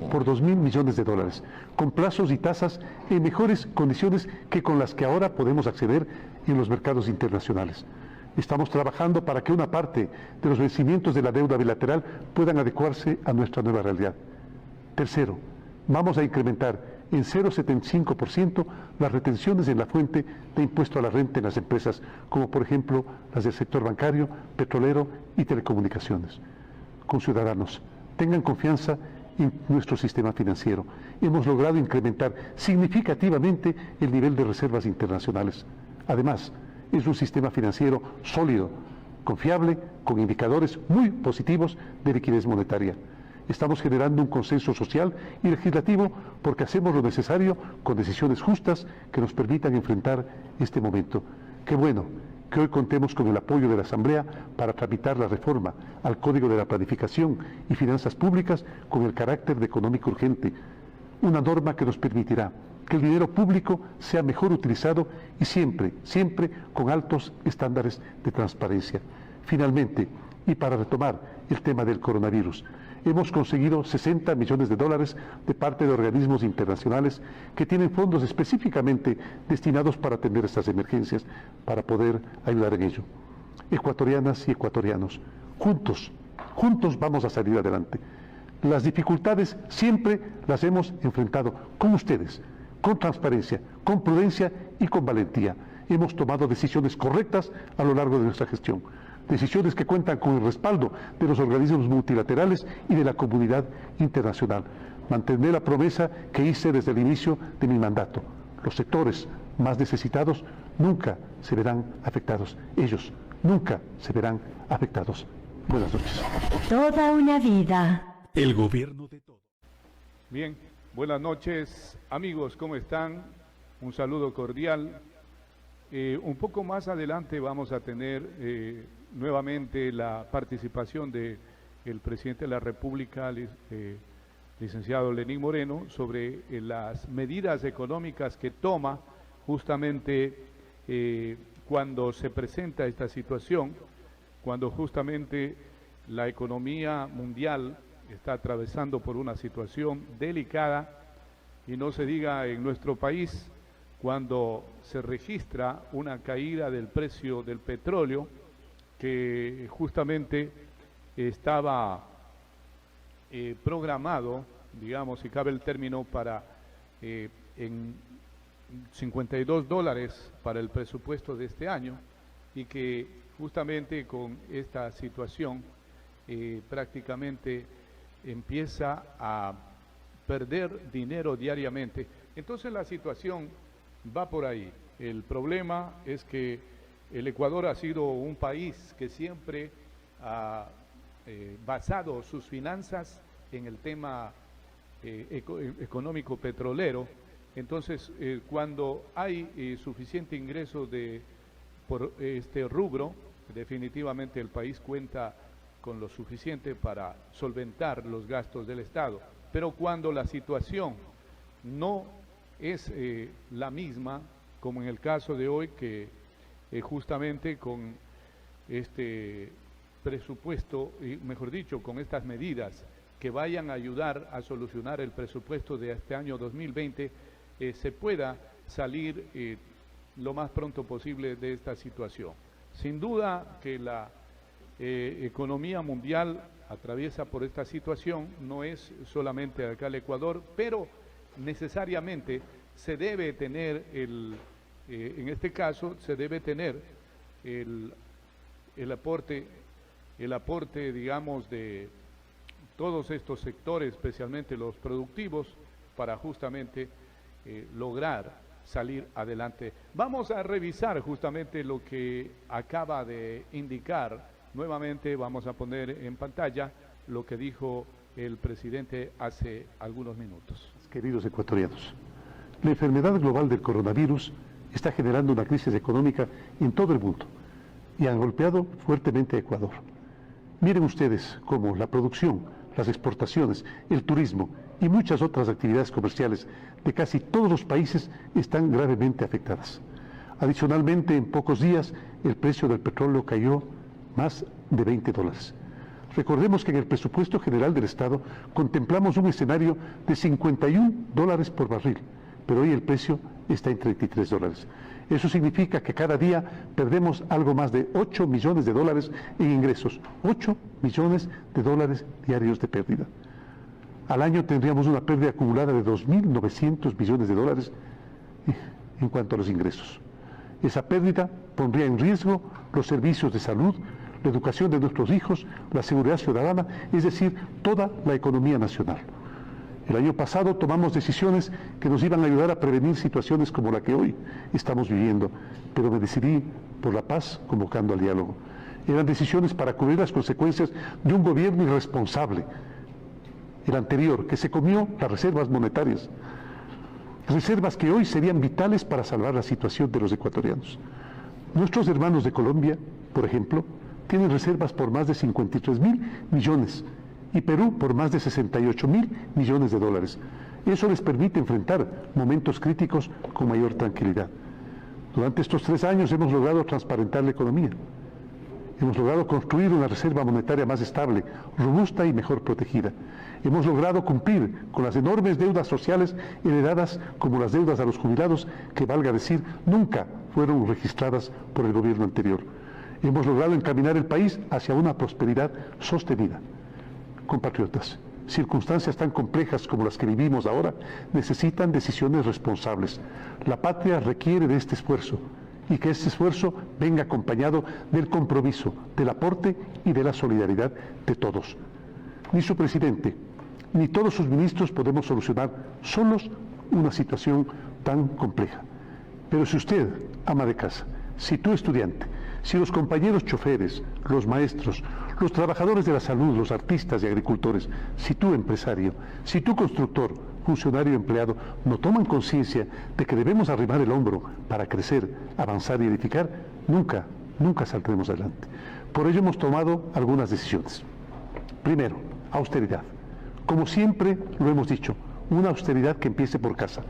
por 2.000 millones de dólares, con plazos y tasas en mejores condiciones que con las que ahora podemos acceder en los mercados internacionales. Estamos trabajando para que una parte de los vencimientos de la deuda bilateral puedan adecuarse a nuestra nueva realidad. Tercero, vamos a incrementar en 0,75% las retenciones en la fuente de impuesto a la renta en las empresas, como por ejemplo las del sector bancario, petrolero y telecomunicaciones. Conciudadanos, tengan confianza en nuestro sistema financiero. Hemos logrado incrementar significativamente el nivel de reservas internacionales. Además, es un sistema financiero sólido, confiable, con indicadores muy positivos de liquidez monetaria. Estamos generando un consenso social y legislativo porque hacemos lo necesario con decisiones justas que nos permitan enfrentar este momento. Qué bueno que hoy contemos con el apoyo de la Asamblea para tramitar la reforma al Código de la Planificación y Finanzas Públicas con el carácter de económico urgente, una norma que nos permitirá que el dinero público sea mejor utilizado y siempre con altos estándares de transparencia. Finalmente, y para retomar el tema del coronavirus, hemos conseguido 60 millones de dólares de parte de organismos internacionales que tienen fondos específicamente destinados para atender estas emergencias, para poder ayudar en ello. Ecuatorianas y ecuatorianos, juntos vamos a salir adelante. Las dificultades siempre las hemos enfrentado con ustedes, con transparencia, con prudencia y con valentía. Hemos tomado decisiones correctas a lo largo de nuestra gestión. Decisiones que cuentan con el respaldo de los organismos multilaterales y de la comunidad internacional. Mantendré la promesa que hice desde el inicio de mi mandato. Los sectores más necesitados nunca se verán afectados. Ellos nunca se verán afectados. Buenas noches. Toda una vida. El gobierno de todos. Bien, buenas noches amigos, ¿cómo están? Un saludo cordial. Un poco más adelante vamos a tener nuevamente la participación del presidente de la República, licenciado Lenín Moreno, sobre las medidas económicas que toma justamente cuando se presenta esta situación, cuando justamente la economía mundial está atravesando por una situación delicada, y no se diga en nuestro país, cuando se registra una caída del precio del petróleo, que justamente estaba programado, digamos, si cabe el término, para en $52 para el presupuesto de este año, y que justamente con esta situación prácticamente empieza a perder dinero diariamente. Entonces la situación va por ahí. El problema es que el Ecuador ha sido un país que siempre ha basado sus finanzas en el tema económico petrolero. Entonces, cuando hay suficiente ingreso por este rubro, definitivamente el país cuenta con lo suficiente para solventar los gastos del Estado. Pero cuando la situación no es la misma, como en el caso de hoy, que justamente con este presupuesto, mejor dicho, con estas medidas que vayan a ayudar a solucionar el presupuesto de este año 2020, se pueda salir lo más pronto posible de esta situación. Sin duda que la economía mundial atraviesa por esta situación, no es solamente acá el Ecuador, pero necesariamente se debe tener en este caso se debe tener el aporte, digamos, de todos estos sectores, especialmente los productivos, para justamente lograr salir adelante. Vamos a revisar justamente lo que acaba de indicar. Nuevamente vamos a poner en pantalla lo que dijo el presidente hace algunos minutos. Queridos ecuatorianos, la enfermedad global del coronavirus está generando una crisis económica en todo el mundo y han golpeado fuertemente a Ecuador. Miren ustedes cómo la producción, las exportaciones, el turismo y muchas otras actividades comerciales de casi todos los países están gravemente afectadas. Adicionalmente, en pocos días, el precio del petróleo cayó más de $20. Recordemos que en el presupuesto general del Estado contemplamos un escenario de $51 por barril, pero hoy el precio está en $33. Eso significa que cada día perdemos algo más de $8 millones en ingresos, $8 millones diarios de pérdida. Al año tendríamos una pérdida acumulada de $2.900 millones en cuanto a los ingresos. Esa pérdida pondría en riesgo los servicios de salud, la educación de nuestros hijos, la seguridad ciudadana, es decir, toda la economía nacional. El año pasado tomamos decisiones que nos iban a ayudar a prevenir situaciones como la que hoy estamos viviendo, pero me decidí por la paz convocando al diálogo. Eran decisiones para cubrir las consecuencias de un gobierno irresponsable, el anterior, que se comió las reservas monetarias, reservas que hoy serían vitales para salvar la situación de los ecuatorianos. Nuestros hermanos de Colombia, por ejemplo, tienen reservas por más de 53.000 millones y Perú por más de 68.000 millones de dólares. Eso les permite enfrentar momentos críticos con mayor tranquilidad. Durante estos 3 años hemos logrado transparentar la economía. Hemos logrado construir una reserva monetaria más estable, robusta y mejor protegida. Hemos logrado cumplir con las enormes deudas sociales heredadas, como las deudas a los jubilados, que, valga decir, nunca fueron registradas por el gobierno anterior. Hemos logrado encaminar el país hacia una prosperidad sostenida. Compatriotas, circunstancias tan complejas como las que vivimos ahora necesitan decisiones responsables. La patria requiere de este esfuerzo, y que este esfuerzo venga acompañado del compromiso, del aporte y de la solidaridad de todos. Ni su presidente, ni todos sus ministros podemos solucionar solos una situación tan compleja. Pero si usted, ama de casa, si tú, estudiante, si los compañeros choferes, los maestros, los trabajadores de la salud, los artistas y agricultores, si tú, empresario, si tú, constructor, funcionario, empleado, no toman conciencia de que debemos arrimar el hombro para crecer, avanzar y edificar, nunca saldremos adelante. Por ello hemos tomado algunas decisiones. Primero, austeridad. Como siempre lo hemos dicho, una austeridad que empiece por casa.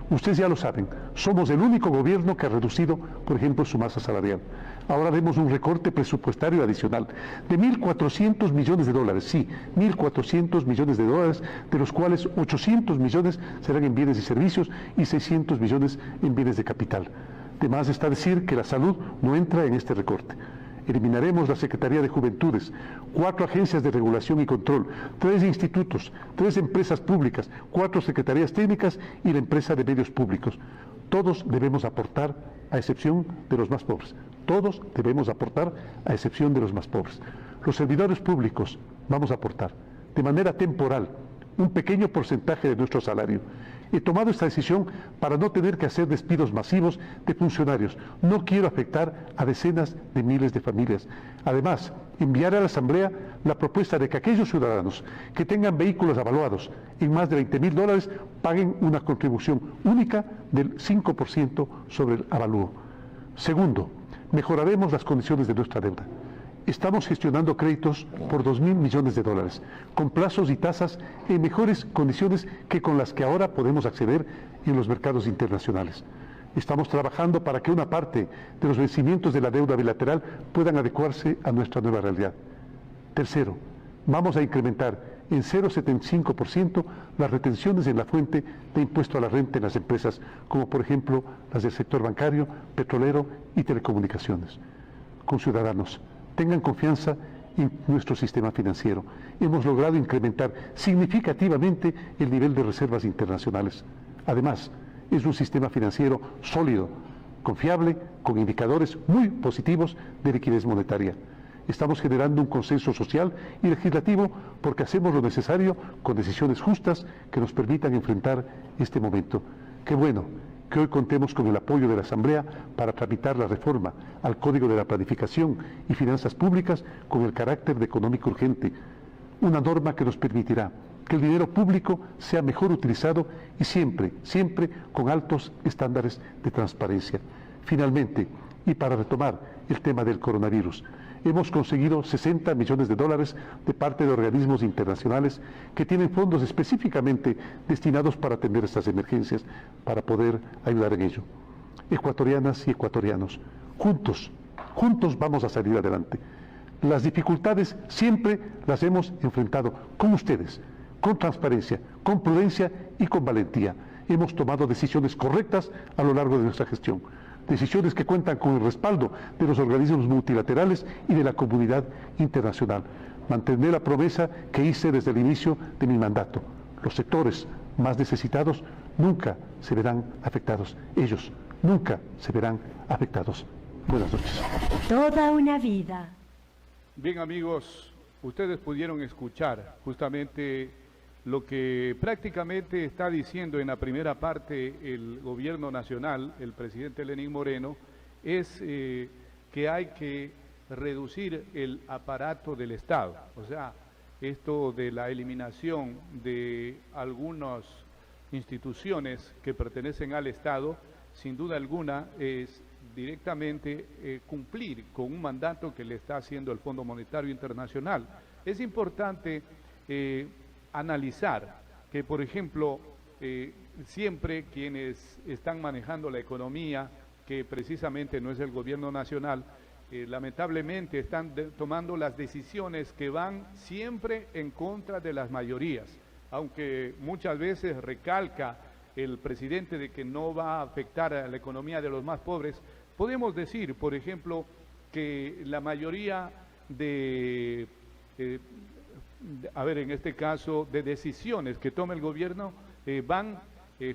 Ustedes ya lo saben, somos el único gobierno que ha reducido, por ejemplo, su masa salarial. Ahora vemos un recorte presupuestario adicional de $1.400 millones, sí, $1.400 millones, de los cuales 800 millones serán en bienes y servicios y 600 millones en bienes de capital. De más está decir que la salud no entra en este recorte. Eliminaremos la Secretaría de Juventudes, 4 agencias de regulación y control, 3 institutos, 3 empresas públicas, 4 secretarías técnicas y la empresa de medios públicos. Todos debemos aportar, a excepción de los más pobres. Todos debemos aportar, a excepción de los más pobres. Los servidores públicos vamos a aportar, de manera temporal, un pequeño porcentaje de nuestro salario. He tomado esta decisión para no tener que hacer despidos masivos de funcionarios. No quiero afectar a decenas de miles de familias. Además, enviaré a la Asamblea la propuesta de que aquellos ciudadanos que tengan vehículos avaluados en más de $20.000 paguen una contribución única del 5% sobre el avalúo. Segundo, mejoraremos las condiciones de nuestra deuda. Estamos gestionando créditos por $2.000 millones, con plazos y tasas en mejores condiciones que con las que ahora podemos acceder en los mercados internacionales. Estamos trabajando para que una parte de los vencimientos de la deuda bilateral puedan adecuarse a nuestra nueva realidad. Tercero, vamos a incrementar en 0,75% las retenciones en la fuente de impuesto a la renta en las empresas, como por ejemplo las del sector bancario, petrolero y telecomunicaciones. Conciudadanos, tengan confianza en nuestro sistema financiero. Hemos logrado incrementar significativamente el nivel de reservas internacionales. Además, es un sistema financiero sólido, confiable, con indicadores muy positivos de liquidez monetaria. Estamos generando un consenso social y legislativo porque hacemos lo necesario con decisiones justas que nos permitan enfrentar este momento. Qué bueno que hoy contemos con el apoyo de la Asamblea para tramitar la reforma al Código de la Planificación y Finanzas Públicas con el carácter de económico urgente, una norma que nos permitirá que el dinero público sea mejor utilizado y siempre con altos estándares de transparencia. Finalmente, y para retomar el tema del coronavirus, hemos conseguido $60 millones de parte de organismos internacionales que tienen fondos específicamente destinados para atender estas emergencias, para poder ayudar en ello. Ecuatorianas y ecuatorianos, juntos vamos a salir adelante. Las dificultades siempre las hemos enfrentado con ustedes, con transparencia, con prudencia y con valentía. Hemos tomado decisiones correctas a lo largo de nuestra gestión, decisiones que cuentan con el respaldo de los organismos multilaterales y de la comunidad internacional. Mantendré la promesa que hice desde el inicio de mi mandato. Los sectores más necesitados nunca se verán afectados. Ellos nunca se verán afectados. Buenas noches. Toda una vida. Bien, amigos, ustedes pudieron escuchar justamente lo que prácticamente está diciendo en la primera parte el gobierno nacional, el presidente Lenín Moreno, es que hay que reducir el aparato del Estado. O sea, esto de la eliminación de algunas instituciones que pertenecen al Estado, sin duda alguna, es directamente cumplir con un mandato que le está haciendo el Fondo Monetario Internacional. Es importante analizar que, por ejemplo, siempre quienes están manejando la economía, que precisamente no es el gobierno nacional, lamentablemente están tomando las decisiones que van siempre en contra de las mayorías, aunque muchas veces recalca el presidente de que no va a afectar a la economía de los más pobres. Podemos decir, por ejemplo, que la mayoría en este caso, de decisiones que toma el gobierno van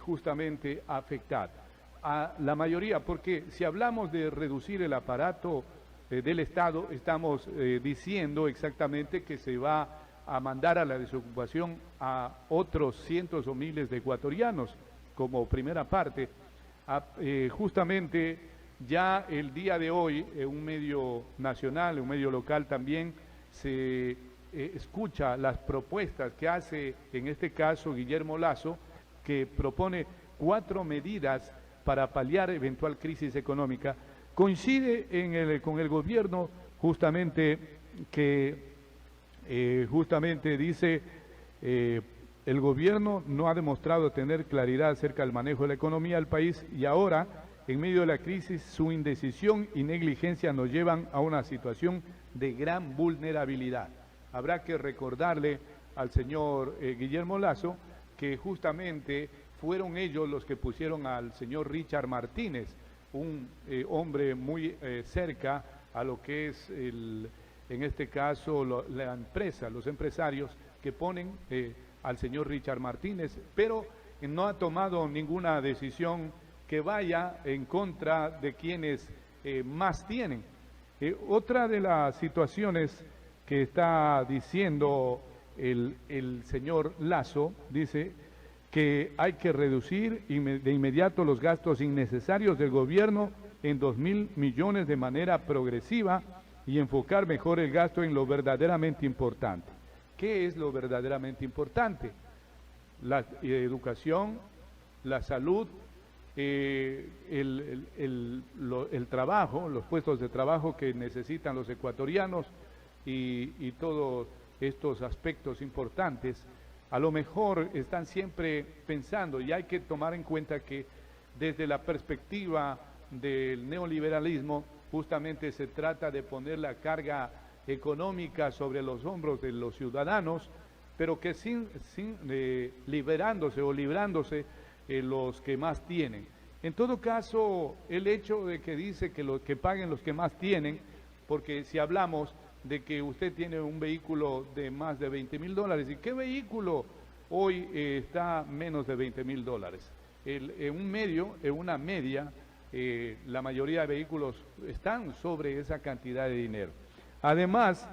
justamente a afectar a la mayoría, porque si hablamos de reducir el aparato del Estado, estamos diciendo exactamente que se va a mandar a la desocupación a otros cientos o miles de ecuatorianos, como primera parte. Justamente ya el día de hoy, un medio nacional, un medio local también, se escucha las propuestas que hace, en este caso, Guillermo Lasso, que propone 4 medidas para paliar eventual crisis económica. Coincide con el gobierno justamente que dice el gobierno no ha demostrado tener claridad acerca del manejo de la economía del país y ahora, en medio de la crisis, su indecisión y negligencia nos llevan a una situación de gran vulnerabilidad. Habrá que recordarle al señor Guillermo Lasso que justamente fueron ellos los que pusieron al señor Richard Martínez, un hombre muy cerca a lo que es, en este caso, la empresa, los empresarios que ponen al señor Richard Martínez, pero no ha tomado ninguna decisión que vaya en contra de quienes más tienen. Otra de las situaciones que está diciendo el señor Lasso, dice que hay que reducir de inmediato los gastos innecesarios del gobierno en 2.000 millones de manera progresiva y enfocar mejor el gasto en lo verdaderamente importante. ¿Qué es lo verdaderamente importante? La educación, la salud, el trabajo, los puestos de trabajo que necesitan los ecuatorianos y todos estos aspectos importantes. A lo mejor están siempre pensando, y hay que tomar en cuenta que desde la perspectiva del neoliberalismo justamente se trata de poner la carga económica sobre los hombros de los ciudadanos, pero que liberándose los que más tienen. En todo caso, el hecho de que dice que paguen los que más tienen, porque si hablamos de que usted tiene un vehículo de más de $20.000, ¿y qué vehículo hoy está menos de $20.000? En una media, la mayoría de vehículos están sobre esa cantidad de dinero. Además,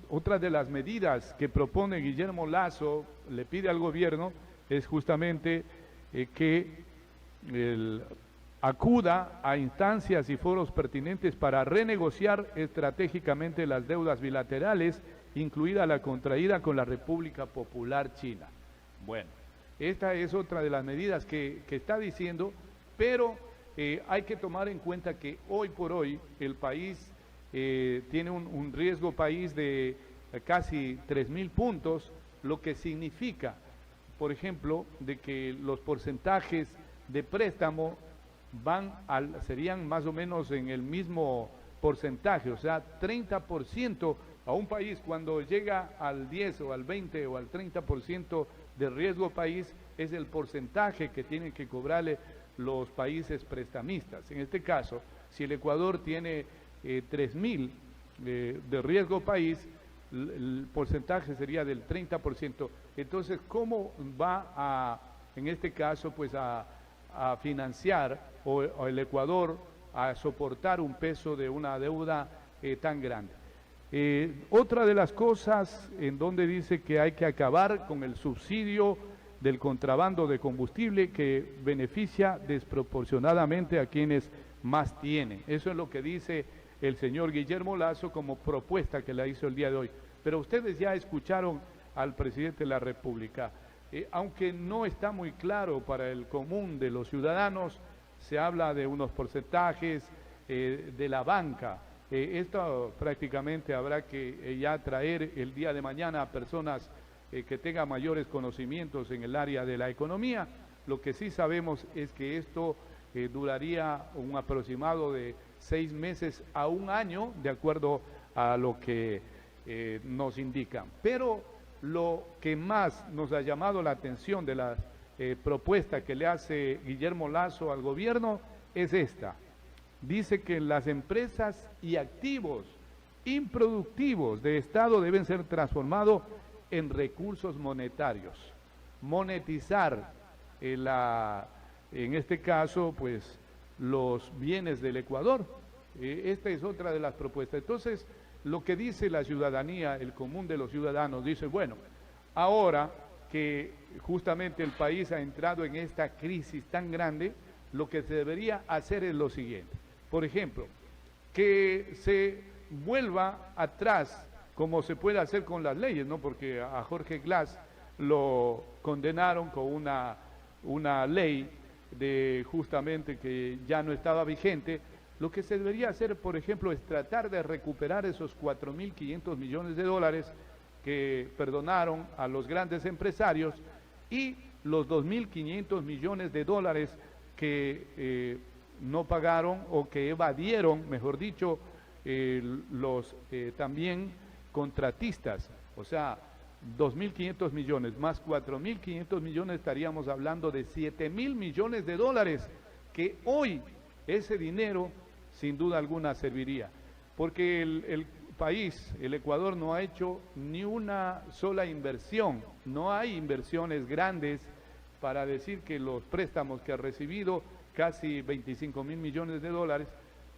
otra de las medidas que propone Guillermo Lasso, le pide al gobierno, es justamente que acuda a instancias y foros pertinentes para renegociar estratégicamente las deudas bilaterales, incluida la contraída con la República Popular China. Bueno, esta es otra de las medidas que está diciendo, pero hay que tomar en cuenta que hoy por hoy el país tiene un riesgo país de casi 3.000 puntos, lo que significa, por ejemplo, de que los porcentajes de préstamo serían más o menos en el mismo porcentaje, o sea, 30% a un país cuando llega al 10 o al 20 o al 30% de riesgo país, es el porcentaje que tienen que cobrarle los países prestamistas. En este caso, si el Ecuador tiene 3.000 de riesgo país, el porcentaje sería del 30%. Entonces, ¿cómo va en este caso, pues a financiar o el Ecuador a soportar un peso de una deuda tan grande? Otra de las cosas en donde dice que hay que acabar con el subsidio del contrabando de combustible que beneficia desproporcionadamente a quienes más tienen. Eso es lo que dice el señor Guillermo Lasso como propuesta que la hizo el día de hoy. Pero ustedes ya escucharon al presidente de la República. Aunque no está muy claro para el común de los ciudadanos, se habla de unos porcentajes de la banca. Esto prácticamente habrá que ya traer el día de mañana a personas que tengan mayores conocimientos en el área de la economía. Lo que sí sabemos es que esto duraría un aproximado de 6 meses a un año, de acuerdo a lo que nos indican. Pero lo que más nos ha llamado la atención de la propuesta que le hace Guillermo Lasso al gobierno es esta. Dice que las empresas y activos improductivos de Estado deben ser transformados en recursos monetarios. Monetizar en este caso, pues, los bienes del Ecuador. Esta es otra de las propuestas. Entonces, lo que dice la ciudadanía, el común de los ciudadanos, dice, bueno, ahora que justamente el país ha entrado en esta crisis tan grande, lo que se debería hacer es lo siguiente. Por ejemplo, que se vuelva atrás, como se puede hacer con las leyes, ¿no? Porque a Jorge Glass lo condenaron con una ley de justamente que ya no estaba vigente. Lo que se debería hacer, por ejemplo, es tratar de recuperar esos 4.500 millones de dólares que perdonaron a los grandes empresarios y los 2.500 millones de dólares que no pagaron o que evadieron, mejor dicho, los también contratistas. O sea, 2.500 millones más 4.500 millones, estaríamos hablando de 7.000 millones de dólares, que hoy ese dinero sin duda alguna serviría, porque el país, el Ecuador, no ha hecho ni una sola inversión, no hay inversiones grandes para decir que los préstamos que ha recibido, casi 25.000 millones de dólares,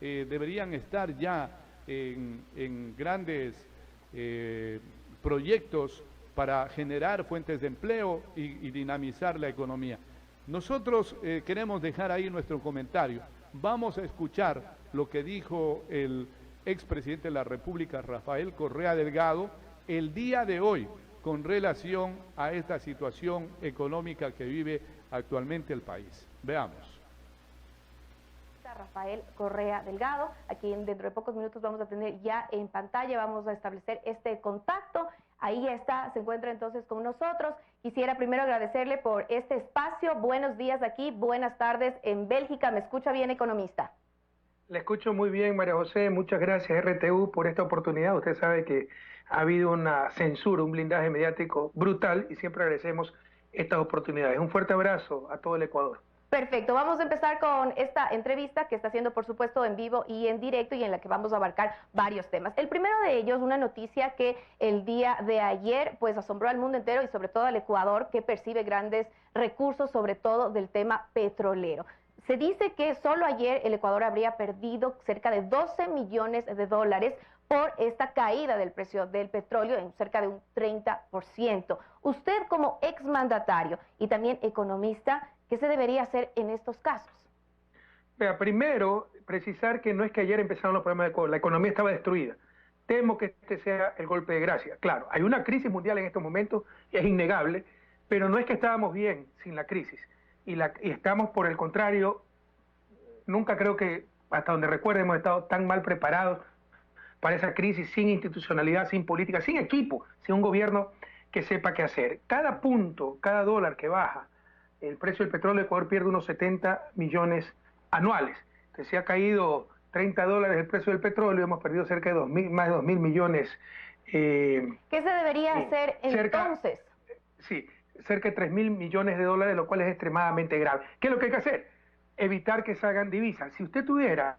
deberían estar ya en grandes proyectos para generar fuentes de empleo y dinamizar la economía. Nosotros queremos dejar ahí nuestro comentario. Vamos a escuchar lo que dijo el expresidente de la República, Rafael Correa Delgado, el día de hoy con relación a esta situación económica que vive actualmente el país. Veamos. Rafael Correa Delgado, a quien dentro de pocos minutos vamos a tener ya en pantalla, vamos a establecer este contacto. Ahí está, se encuentra entonces con nosotros. Quisiera primero agradecerle por este espacio. Buenos días aquí, buenas tardes en Bélgica. ¿Me escucha bien, economista? Le escucho muy bien, María José. Muchas gracias, RTU, por esta oportunidad. Usted sabe que ha habido una censura, un blindaje mediático brutal y siempre agradecemos estas oportunidades. Un fuerte abrazo a todo el Ecuador. Perfecto, vamos a empezar con esta entrevista que está haciendo, por supuesto, en vivo y en directo, y en la que vamos a abarcar varios temas. El primero de ellos, una noticia que el día de ayer pues asombró al mundo entero y sobre todo al Ecuador, que percibe grandes recursos, sobre todo del tema petrolero. Se dice que solo ayer el Ecuador habría perdido cerca de 12 millones de dólares por esta caída del precio del petróleo en cerca de un 30%. Usted, como exmandatario y también economista, ¿qué se debería hacer en estos casos? Vea, primero, precisar que no es que ayer empezaron los problemas de Ecuador, la economía estaba destruida. Temo que este sea el golpe de gracia. Claro, hay una crisis mundial en estos momentos, y es innegable, pero no es que estábamos bien sin la crisis. Y estamos, por el contrario, nunca creo que, hasta donde recuerdo, hemos estado tan mal preparados para esa crisis, sin institucionalidad, sin política, sin equipo, sin un gobierno que sepa qué hacer. Cada punto, cada dólar que baja el precio del petróleo, Ecuador pierde unos 70 millones anuales. Entonces, se ha caído $30 el precio del petróleo, hemos perdido cerca de más de 2.000 millones. ¿Qué se debería hacer entonces? Sí, cerca de 3.000 millones de dólares, lo cual es extremadamente grave. ¿Qué es lo que hay que hacer? Evitar que salgan divisas. Si usted tuviera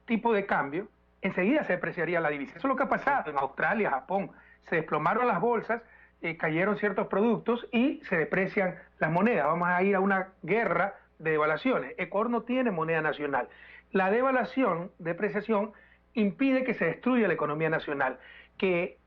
tipo de cambio, enseguida se depreciaría la divisa. Eso es lo que ha pasado en Australia, Japón. Se desplomaron las bolsas, cayeron ciertos productos y se deprecian las monedas. Vamos a ir a una guerra de devaluaciones. Ecuador no tiene moneda nacional. La devaluación, depreciación, impide que se destruya la economía nacional, que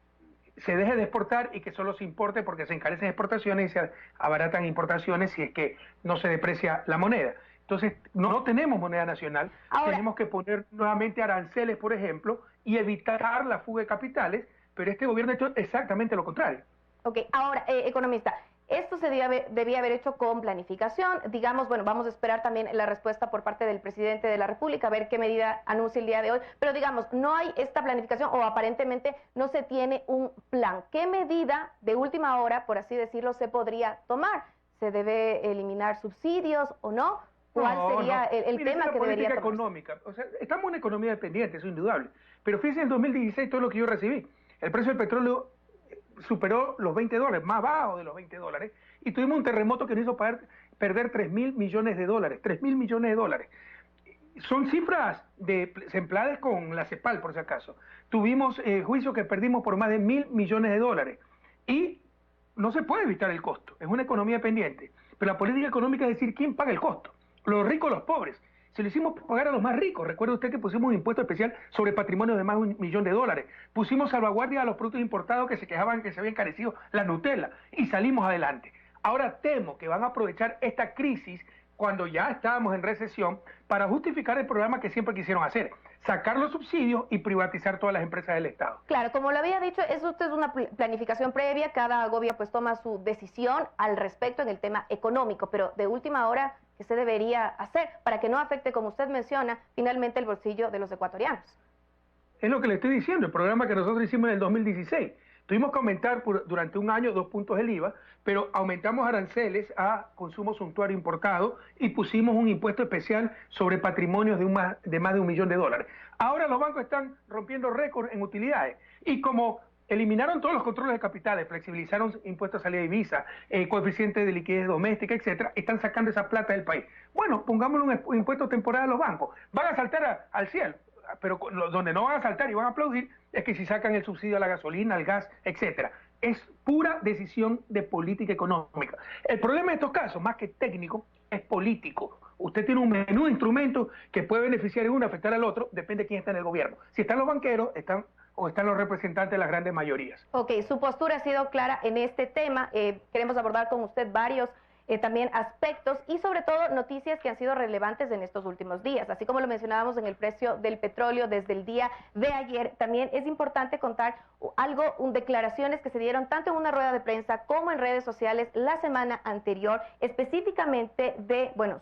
se deje de exportar y que solo se importe porque se encarecen exportaciones y se abaratan importaciones si es que no se deprecia la moneda. Entonces, no tenemos moneda nacional. Ahora, tenemos que poner nuevamente aranceles, por ejemplo, y evitar la fuga de capitales, pero este gobierno ha hecho exactamente lo contrario. Ok, ahora, economista, esto se debía haber hecho con planificación. Digamos, bueno, vamos a esperar también la respuesta por parte del presidente de la República, a ver qué medida anuncia el día de hoy. Pero digamos, no hay esta planificación o aparentemente no se tiene un plan. ¿Qué medida de última hora, por así decirlo, se podría tomar? ¿Se debe eliminar subsidios o no? ¿Cuál sería el tema que debería tomarse? Económica. O sea, estamos en una economía dependiente, eso es indudable. Pero fíjense en el 2016 todo lo que yo recibí. El precio del petróleo superó los $20, más bajo de los $20, y tuvimos un terremoto que nos hizo perder 3.000 millones de dólares, 3.000 millones de dólares. Son cifras templadas con la CEPAL, por si acaso. Tuvimos juicios que perdimos por más de 1.000 millones de dólares, y no se puede evitar el costo, es una economía pendiente. Pero la política económica es decir quién paga el costo, los ricos o los pobres. Se lo hicimos pagar a los más ricos. Recuerde usted que pusimos un impuesto especial sobre patrimonio de más de $1 millón. Pusimos salvaguardia a los productos importados que se quejaban que se había encarecido la Nutella y salimos adelante. Ahora temo que van a aprovechar esta crisis cuando ya estábamos en recesión para justificar el programa que siempre quisieron hacer, sacar los subsidios y privatizar todas las empresas del Estado. Claro, como lo había dicho, eso es una planificación previa, cada gobierno pues toma su decisión al respecto en el tema económico, pero de última hora, ¿qué se debería hacer para que no afecte, como usted menciona, finalmente el bolsillo de los ecuatorianos? Es lo que le estoy diciendo, el programa que nosotros hicimos en el 2016. Tuvimos que aumentar durante un año 2 puntos el IVA, pero aumentamos aranceles a consumo suntuario importado y pusimos un impuesto especial sobre patrimonios de más de $1 millón. Ahora los bancos están rompiendo récords en utilidades y como eliminaron todos los controles de capitales, flexibilizaron impuestos a salida de divisa, coeficiente de liquidez doméstica, etcétera, están sacando esa plata del país. Bueno, pongámosle un impuesto temporal a los bancos. Van a saltar al cielo, pero donde no van a saltar y van a aplaudir es que si sacan el subsidio a la gasolina, al gas, etcétera. Es pura decisión de política económica. El problema de estos casos, más que técnico, es político. Usted tiene un menú de instrumentos que puede beneficiar a uno, afectar al otro, depende de quién está en el gobierno. Si están los banqueros, están los representantes de las grandes mayorías. Ok, su postura ha sido clara en este tema. Queremos abordar con usted varios también aspectos y sobre todo noticias que han sido relevantes en estos últimos días. Así como lo mencionábamos en el precio del petróleo desde el día de ayer, también es importante contar declaraciones que se dieron tanto en una rueda de prensa como en redes sociales la semana anterior, específicamente de, bueno,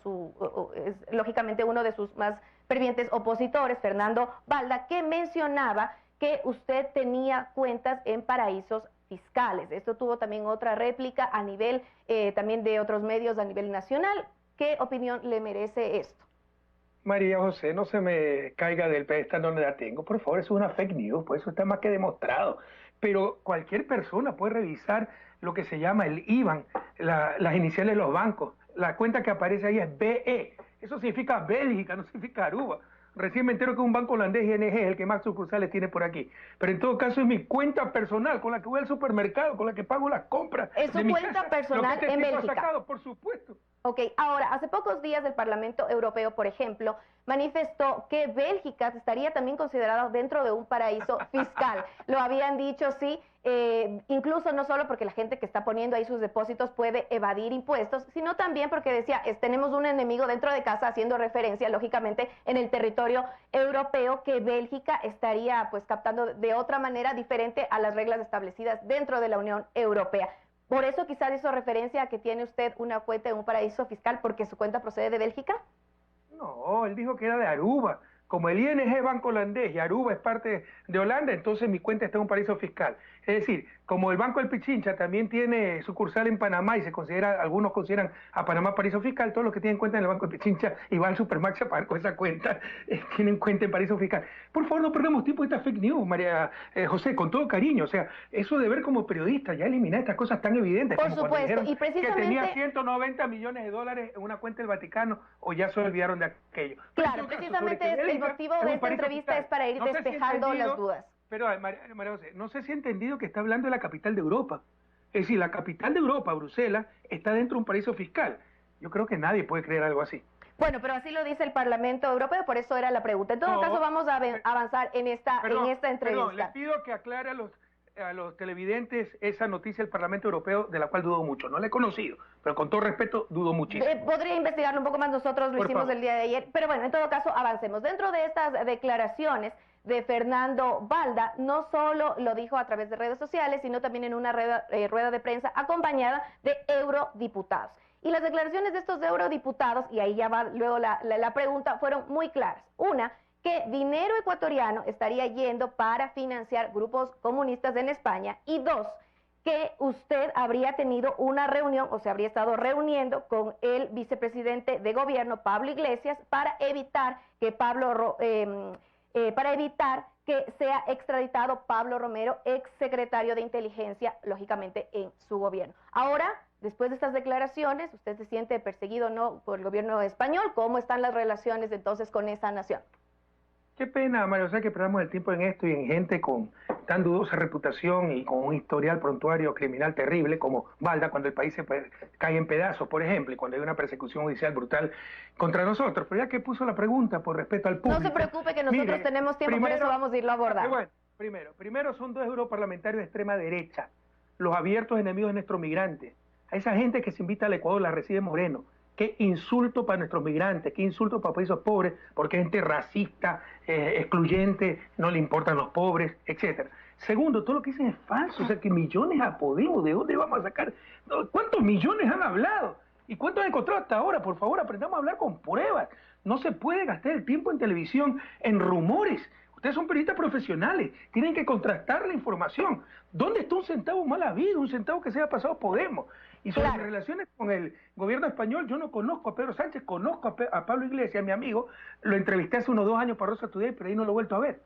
lógicamente uno de sus más fervientes opositores, Fernando Balda, que mencionaba que usted tenía cuentas en paraísos fiscales. Esto tuvo también otra réplica a nivel también de otros medios a nivel nacional. ¿Qué opinión le merece esto? María José, no se me caiga del pedestal donde la tengo. Por favor, eso es una fake news, pues eso está más que demostrado. Pero cualquier persona puede revisar lo que se llama el IBAN, las iniciales de los bancos. La cuenta que aparece ahí es BE. Eso significa Bélgica, no significa Aruba. Recién me entero que un banco holandés, ING, es el que más sucursales tiene por aquí. Pero en todo caso es mi cuenta personal, con la que voy al supermercado, con la que pago las compras. ¿Es su cuenta personal en Bélgica? Sacado, por supuesto. Ok, ahora, hace pocos días el Parlamento Europeo, por ejemplo, manifestó que Bélgica estaría también considerado dentro de un paraíso fiscal. Lo habían dicho, sí, incluso no solo porque la gente que está poniendo ahí sus depósitos puede evadir impuestos, sino también porque decía, tenemos un enemigo dentro de casa, haciendo referencia, lógicamente, en el territorio europeo, que Bélgica estaría pues captando de otra manera diferente a las reglas establecidas dentro de la Unión Europea. ¿Por eso quizás hizo referencia a que tiene usted una cuenta en un paraíso fiscal porque su cuenta procede de Bélgica? No, él dijo que era de Aruba. Como el ING es banco holandés y Aruba es parte de Holanda, entonces mi cuenta está en un paraíso fiscal. Es decir, como el Banco del Pichincha también tiene sucursal en Panamá y algunos consideran a Panamá paraíso fiscal, todos los que tienen cuenta en el Banco del Pichincha y van al Supermax a pagar con esa cuenta, tienen cuenta en paraíso fiscal. Por favor, no perdamos tiempo en esta fake news, María José, con todo cariño. O sea, eso de ver como periodista, ya eliminar estas cosas tan evidentes. Por como cuando supuesto, dijeron y precisamente... que tenía 190 millones de dólares en una cuenta del Vaticano, o ya se olvidaron de aquello. Claro, precisamente el motivo de esta entrevista es para ir despejando las dudas. Pero, María José, no sé si ha entendido que está hablando de la capital de Europa. Es decir, la capital de Europa, Bruselas, está dentro de un paraíso fiscal. Yo creo que nadie puede creer algo así. Bueno, pero así lo dice el Parlamento Europeo, por eso era la pregunta. En todo caso, vamos a avanzar en esta entrevista. Perdón, les pido que aclare a los televidentes esa noticia del Parlamento Europeo, de la cual dudo mucho. No la he conocido, pero con todo respeto, dudo muchísimo. Podría investigarlo un poco más, nosotros lo hicimos el día de ayer. Pero bueno, en todo caso, avancemos. Dentro de estas declaraciones de Fernando Balda, no solo lo dijo a través de redes sociales, sino también en una rueda de prensa acompañada de eurodiputados. Y las declaraciones de estos eurodiputados, y ahí ya va luego la pregunta, fueron muy claras. Una, que dinero ecuatoriano estaría yendo para financiar grupos comunistas en España. Y dos, que usted habría tenido una reunión, o se habría estado reuniendo con el vicepresidente de gobierno, Pablo Iglesias, para evitar que sea extraditado Pablo Romero, exsecretario de inteligencia, lógicamente, en su gobierno. Ahora, después de estas declaraciones, ¿usted se siente perseguido o no por el gobierno español? ¿Cómo están las relaciones entonces con esa nación? Qué pena, María José, que perdamos el tiempo en esto y en gente con tan dudosa reputación y con un historial prontuario criminal terrible como Balda, cuando el país se cae en pedazos, por ejemplo, y cuando hay una persecución judicial brutal contra nosotros. Pero ya que puso la pregunta por respeto al público... No se preocupe que nosotros tenemos tiempo, por eso vamos a irlo a abordar. Bueno, primero son dos europarlamentarios de extrema derecha, los abiertos enemigos de nuestros migrantes. A esa gente que se invita al Ecuador la recibe Moreno. Qué insulto para nuestros migrantes, qué insulto para países pobres, porque es gente racista, excluyente, no le importan los pobres, etcétera. Segundo, todo lo que dicen es falso, o sea que millones a Podemos, ¿de dónde vamos a sacar? ¿Cuántos millones han hablado? ¿Y cuántos han encontrado hasta ahora? Por favor, aprendamos a hablar con pruebas. No se puede gastar el tiempo en televisión en rumores. Ustedes son periodistas profesionales, tienen que contrastar la información. ¿Dónde está un centavo mal habido, un centavo que se haya pasado Podemos? Y sobre las relaciones con el gobierno español, yo no conozco a Pedro Sánchez, conozco a Pablo Iglesias, mi amigo, lo entrevisté hace unos 2 años para Rosa Today, pero ahí no lo he vuelto a ver.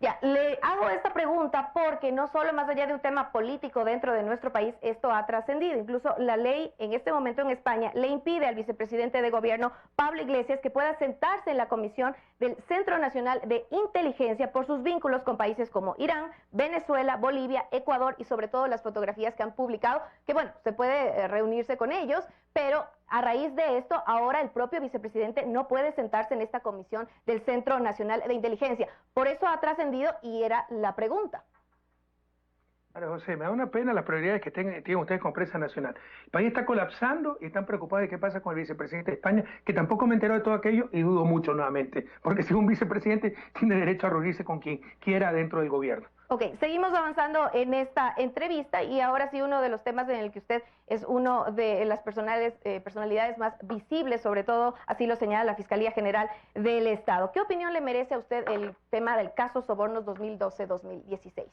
Ya, le hago esta pregunta porque no solo más allá de un tema político dentro de nuestro país, esto ha trascendido. Incluso la ley en este momento en España le impide al vicepresidente de gobierno, Pablo Iglesias, que pueda sentarse en la comisión del Centro Nacional de Inteligencia por sus vínculos con países como Irán, Venezuela, Bolivia, Ecuador y sobre todo las fotografías que han publicado, que bueno, se puede reunirse con ellos, pero a raíz de esto, ahora el propio vicepresidente no puede sentarse en esta comisión del Centro Nacional de Inteligencia. Por eso ha trascendido y era la pregunta. María José, me da una pena las prioridades que tienen ustedes como prensa nacional. El país está colapsando y están preocupados de qué pasa con el vicepresidente de España, que tampoco me enteró de todo aquello y dudo mucho nuevamente, porque si un vicepresidente tiene derecho a reunirse con quien quiera dentro del gobierno. Ok, seguimos avanzando en esta entrevista y ahora sí uno de los temas en el que usted es uno de las personalidades más visibles, sobre todo así lo señala la Fiscalía General del Estado. ¿Qué opinión le merece a usted el tema del caso Sobornos 2012-2016?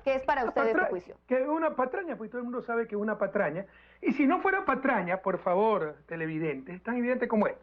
¿Qué es para usted este juicio? Que es una patraña, porque todo el mundo sabe que es una patraña. Y si no fuera patraña, por favor, televidentes, es tan evidente como es.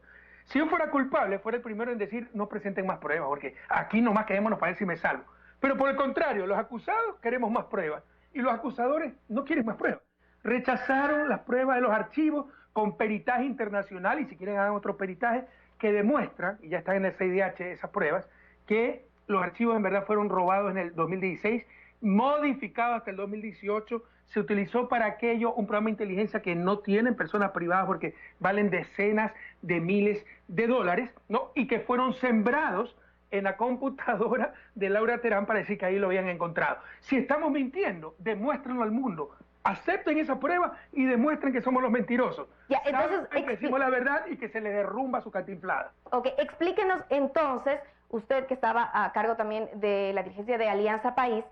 Si yo fuera culpable, fuera el primero en decir no presenten más pruebas, porque aquí nomás quedémonos para ver si me salvo. Pero por el contrario, los acusados queremos más pruebas y los acusadores no quieren más pruebas. Rechazaron las pruebas de los archivos con peritaje internacional y si quieren hagan otro peritaje que demuestra, y ya están en el CIDH esas pruebas, que los archivos en verdad fueron robados en el 2016, modificados hasta el 2018, se utilizó para aquello un programa de inteligencia que no tienen personas privadas porque valen decenas de miles de dólares, ¿no? Y que fueron sembrados en la computadora de Laura Terán para decir que ahí lo habían encontrado. Si estamos mintiendo, demuéstrenlo al mundo. Acepten esa prueba y demuestren que somos los mentirosos. Ya, entonces, que decimos la verdad y que se le derrumba su cantinflada. Ok, explíquenos entonces, usted que estaba a cargo también de la dirigencia de Alianza País,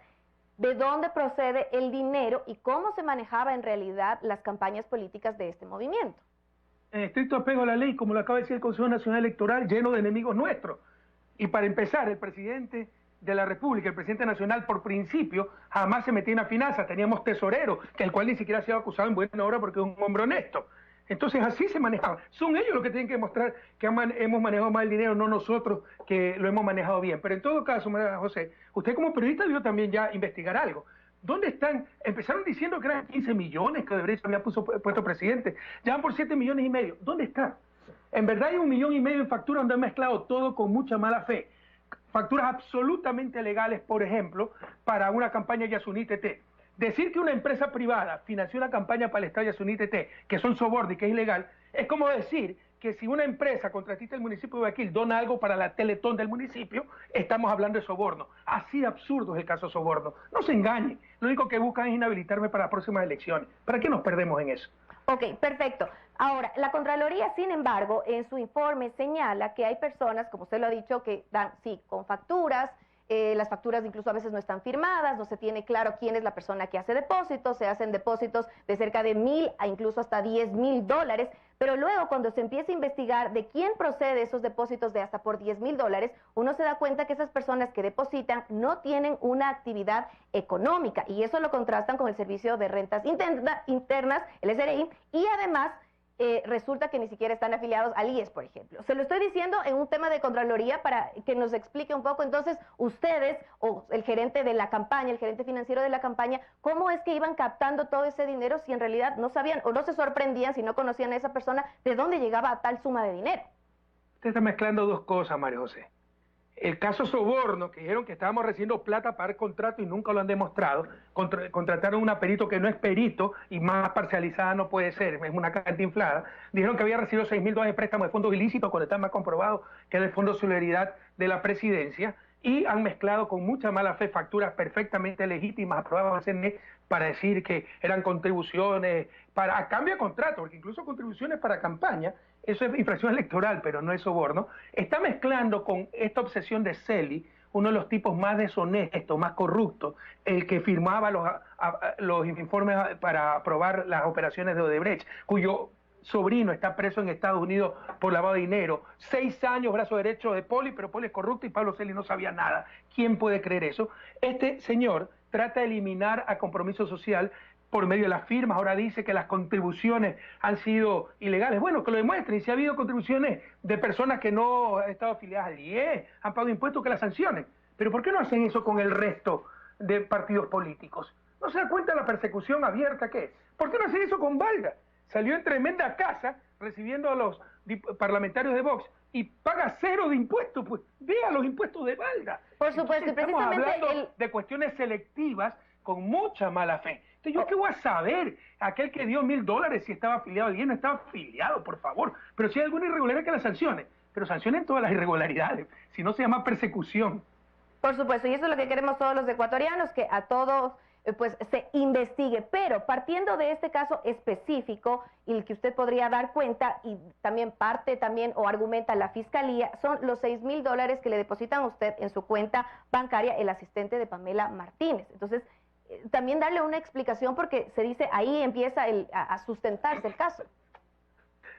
¿de dónde procede el dinero y cómo se manejaba en realidad las campañas políticas de este movimiento? En estricto apego a la ley, como lo acaba de decir el Consejo Nacional Electoral, lleno de enemigos nuestros. Y para empezar, el presidente de la República, el presidente nacional, por principio, jamás se metía en las finanzas. Teníamos tesorero, que el cual ni siquiera ha sido acusado en buena hora porque es un hombre honesto. Entonces así se manejaba. Son ellos los que tienen que demostrar que hemos manejado mal el dinero, no nosotros que lo hemos manejado bien. Pero en todo caso, María José, usted como periodista debió también ya investigar algo. ¿Dónde están? Empezaron diciendo que eran 15 millones que Odebrecht había puesto presidente. Ya van por 7,5 millones. ¿Dónde están? En verdad hay 1,5 millones en facturas donde han mezclado todo con mucha mala fe. Facturas absolutamente legales, por ejemplo, para una campaña Yasuní TT. Decir que una empresa privada financió una campaña para el Estado Yasuní TT, que son sobornos y que es ilegal, es como decir que si una empresa contratista del municipio de Guayaquil dona algo para la Teletón del municipio, estamos hablando de soborno. Así de absurdo es el caso soborno. No se engañen. Lo único que buscan es inhabilitarme para las próximas elecciones. ¿Para qué nos perdemos en eso? Ok, perfecto. Ahora, la Contraloría, sin embargo, en su informe señala que hay personas, como usted lo ha dicho, que dan, sí, con facturas, las facturas incluso a veces no están firmadas, no se tiene claro quién es la persona que hace depósitos, se hacen depósitos de cerca de 1,000 a incluso hasta 10,000 dólares, pero luego cuando se empieza a investigar de quién procede esos depósitos de hasta por 10,000 dólares, uno se da cuenta que esas personas que depositan no tienen una actividad económica, y eso lo contrastan con el Servicio de Rentas Internas, el SRI, y además resulta que ni siquiera están afiliados al IES, por ejemplo. Se lo estoy diciendo en un tema de Contraloría para que nos explique un poco, entonces, ustedes, o el gerente de la campaña, el gerente financiero de la campaña, ¿cómo es que iban captando todo ese dinero si en realidad no sabían o no se sorprendían si no conocían a esa persona de dónde llegaba a tal suma de dinero? Usted está mezclando dos cosas, María José. El caso soborno, que dijeron que estábamos recibiendo plata para el contrato y nunca lo han demostrado. Contrataron a una perito que no es perito y más parcializada no puede ser, es una cantinflada. Dijeron que había recibido 6,000 dólares de préstamo de fondos ilícitos cuando está más comprobado que era el Fondo de Solidaridad de la Presidencia, y han mezclado con mucha mala fe facturas perfectamente legítimas aprobadas por el CNE para decir que eran contribuciones a cambio de contrato, porque incluso contribuciones para campaña, eso es infracción electoral, pero no es soborno. Está mezclando con esta obsesión de Celi, uno de los tipos más deshonestos, más corruptos, el que firmaba los informes para aprobar las operaciones de Odebrecht, cuyo sobrino está preso en Estados Unidos por lavado de dinero. 6 años brazo derecho de Poli, pero Poli es corrupto y Pablo Celi no sabía nada. ¿Quién puede creer eso? Este señor trata de eliminar a Compromiso Social por medio de las firmas. Ahora dice que las contribuciones han sido ilegales. Bueno, que lo demuestren. Si ha habido contribuciones de personas que no han estado afiliadas al IES, han pagado impuestos, que las sancionen. Pero ¿por qué no hacen eso con el resto de partidos políticos? ¿No se da cuenta de la persecución abierta que es? ¿Por qué no hacen eso con Valga? Salió en tremenda casa recibiendo a los parlamentarios de Vox y paga 0 de impuestos. Pues vea los impuestos de Valga. Por supuesto, y precisamente estamos hablando de cuestiones selectivas con mucha mala fe. Entonces, ¿yo qué voy a saber? Aquel que dio 1,000 dólares, si estaba afiliado, alguien no estaba afiliado, por favor. Pero si hay alguna irregularidad, que la sancione. Pero sancionen todas las irregularidades, si no se llama persecución. Por supuesto, y eso es lo que queremos todos los ecuatorianos, que a todos pues se investigue, pero partiendo de este caso específico, y el que usted podría dar cuenta, y también parte o argumenta la Fiscalía, son los 6,000 dólares que le depositan a usted en su cuenta bancaria el asistente de Pamela Martínez. Entonces, también darle una explicación, porque se dice ahí empieza a sustentarse el caso.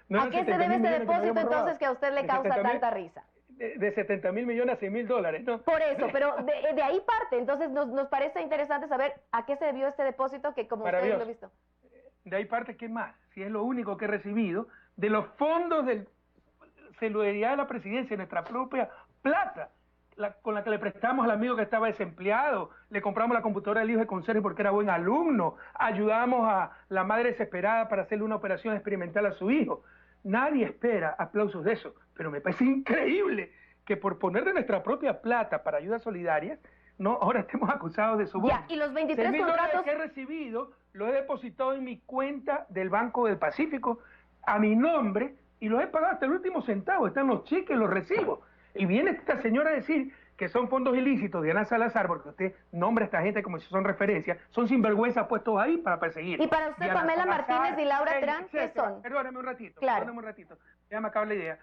No, ¿A qué se debe ese depósito entonces que a usted le causa tanta risa? De 70,000 millones a 6,000 dólares, ¿no? Por eso, pero de ahí parte. Entonces nos parece interesante saber a qué se debió este depósito que, como ustedes lo han visto. De ahí parte, ¿qué más? Si es lo único que he recibido, de los fondos de Solidaridad de la Presidencia, nuestra propia plata, con la que le prestamos al amigo que estaba desempleado, le compramos la computadora del hijo de conserje porque era buen alumno, ayudamos a la madre desesperada para hacerle una operación experimental a su hijo. Nadie espera aplausos de eso, pero me parece increíble que por poner de nuestra propia plata para ayudas solidarias, no, ahora estemos acusados de soborno. Ya, y los 23 contratos que he recibido, los he depositado en mi cuenta del Banco del Pacífico, a mi nombre, y los he pagado hasta el último centavo. Están los cheques, los recibo. Y viene esta señora a decir que son fondos ilícitos, Diana Salazar, porque usted nombra a esta gente como si son referencias, son sinvergüenza puestos ahí para perseguir. ¿Y para usted, Diana Pamela Salazar, Martínez y Laura Terán, qué son? Perdóname un ratito, claro. Perdóname un ratito, ya me acaba la idea.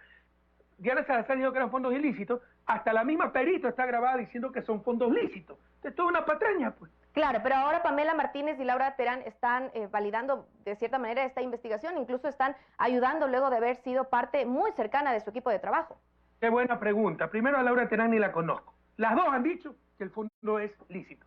Diana Salazar dijo que eran fondos ilícitos, hasta la misma perito está grabada diciendo que son fondos lícitos. Es toda una patraña, pues. Claro, pero ahora Pamela Martínez y Laura Terán están validando de cierta manera esta investigación, incluso están ayudando luego de haber sido parte muy cercana de su equipo de trabajo. Qué buena pregunta. Primero a Laura Terán ni la conozco. Las dos han dicho que el fondo es lícito.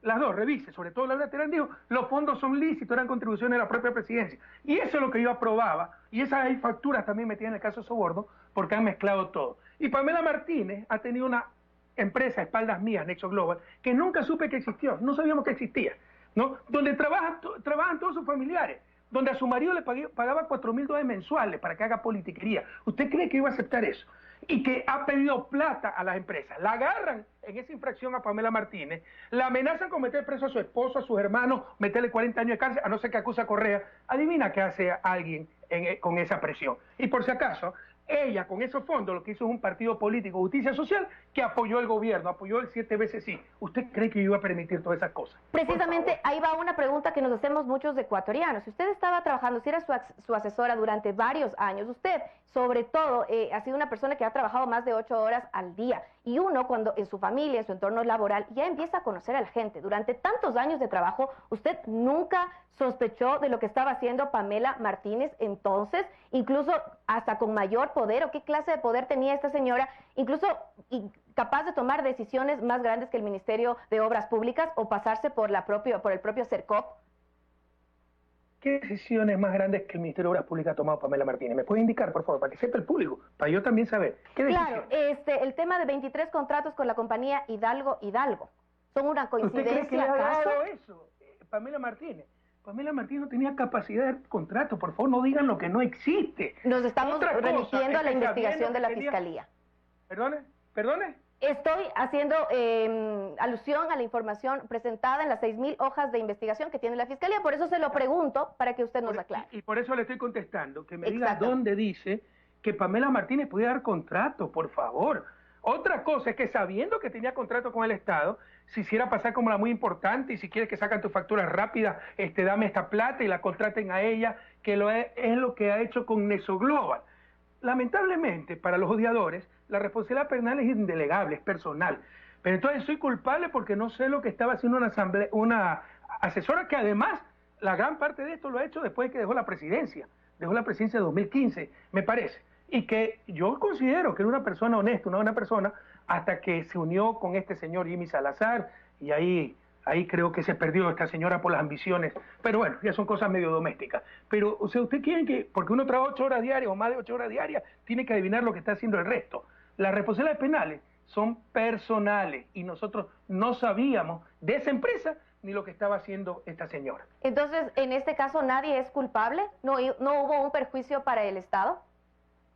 Las dos, revise, sobre todo la lateral dijo, los fondos son lícitos, eran contribuciones de la propia presidencia. Y eso es lo que yo aprobaba, y esas hay facturas también metidas en el caso de soborno, porque han mezclado todo. Y Pamela Martínez ha tenido una empresa a espaldas mías, Nexo Global, que nunca supe que existió, no sabíamos que existía, ¿no? Donde trabajan todos sus familiares, donde a su marido le pagaba $4.000 mensuales para que haga politiquería. ¿Usted cree que iba a aceptar eso? Y que ha pedido plata a las empresas. La agarran en esa infracción a Pamela Martínez, la amenazan con meter preso a su esposo, a sus hermanos, meterle 40 años de cárcel, a no ser que acusa a Correa. Adivina qué hace alguien con esa presión. Y por si acaso, ella con esos fondos lo que hizo es un partido político, Justicia Social, que apoyó el gobierno, apoyó el 7 veces sí. ¿Usted cree que yo iba a permitir todas esas cosas? Precisamente ahí va una pregunta que nos hacemos muchos ecuatorianos. Si usted estaba trabajando, si era su asesora durante varios años, usted sobre todo ha sido una persona que ha trabajado más de 8 horas al día, y uno cuando en su familia, en su entorno laboral, ya empieza a conocer a la gente. Durante tantos años de trabajo, usted nunca sospechó de lo que estaba haciendo Pamela Martínez entonces, incluso hasta con mayor poder, o qué clase de poder tenía esta señora, incluso capaz de tomar decisiones más grandes que el Ministerio de Obras Públicas o pasarse por el propio CERCOP. ¿Qué decisiones más grandes que el Ministerio de Obras Públicas ha tomado Pamela Martínez? ¿Me puede indicar, por favor, para que sepa el público, para yo también saber? ¿Qué decisiones? Claro, el tema de 23 contratos con la compañía Hidalgo. ¿Son una coincidencia? ¿Usted cree que le ha dado eso, Pamela Martínez? Pamela Martínez no tenía capacidad de contrato, por favor, no digan lo que no existe. Nos estamos remitiendo a la investigación de la Fiscalía. ¿Perdone? Estoy haciendo alusión a la información presentada en las 6.000 hojas de investigación que tiene la Fiscalía, por eso se lo pregunto para que usted nos aclare. Y por eso le estoy contestando, que me diga dónde dice que Pamela Martínez podía dar contrato, por favor. Otra cosa es que sabiendo que tenía contrato con el Estado, se hiciera pasar como la muy importante, y si quieres que sacan tus facturas rápidas, dame esta plata y la contraten a ella, que es lo que ha hecho con Nexo Global. Lamentablemente, para los odiadores, la responsabilidad penal es indelegable, es personal. Pero entonces soy culpable porque no sé lo que estaba haciendo una asesora que además, la gran parte de esto lo ha hecho después de que dejó la presidencia. Dejó la presidencia en 2015, me parece. Y que yo considero que era una persona honesta, una buena persona, hasta que se unió con este señor Jimmy Salazar, y ahí creo que se perdió esta señora por las ambiciones. Pero bueno, ya son cosas medio domésticas. Pero, o sea, ¿usted quiere que, porque uno trabaja 8 horas diarias o más de 8 horas diarias, tiene que adivinar lo que está haciendo el resto? Las responsabilidades penales son personales y nosotros no sabíamos de esa empresa ni lo que estaba haciendo esta señora. Entonces, en este caso, ¿nadie es culpable? ¿No hubo un perjuicio para el Estado?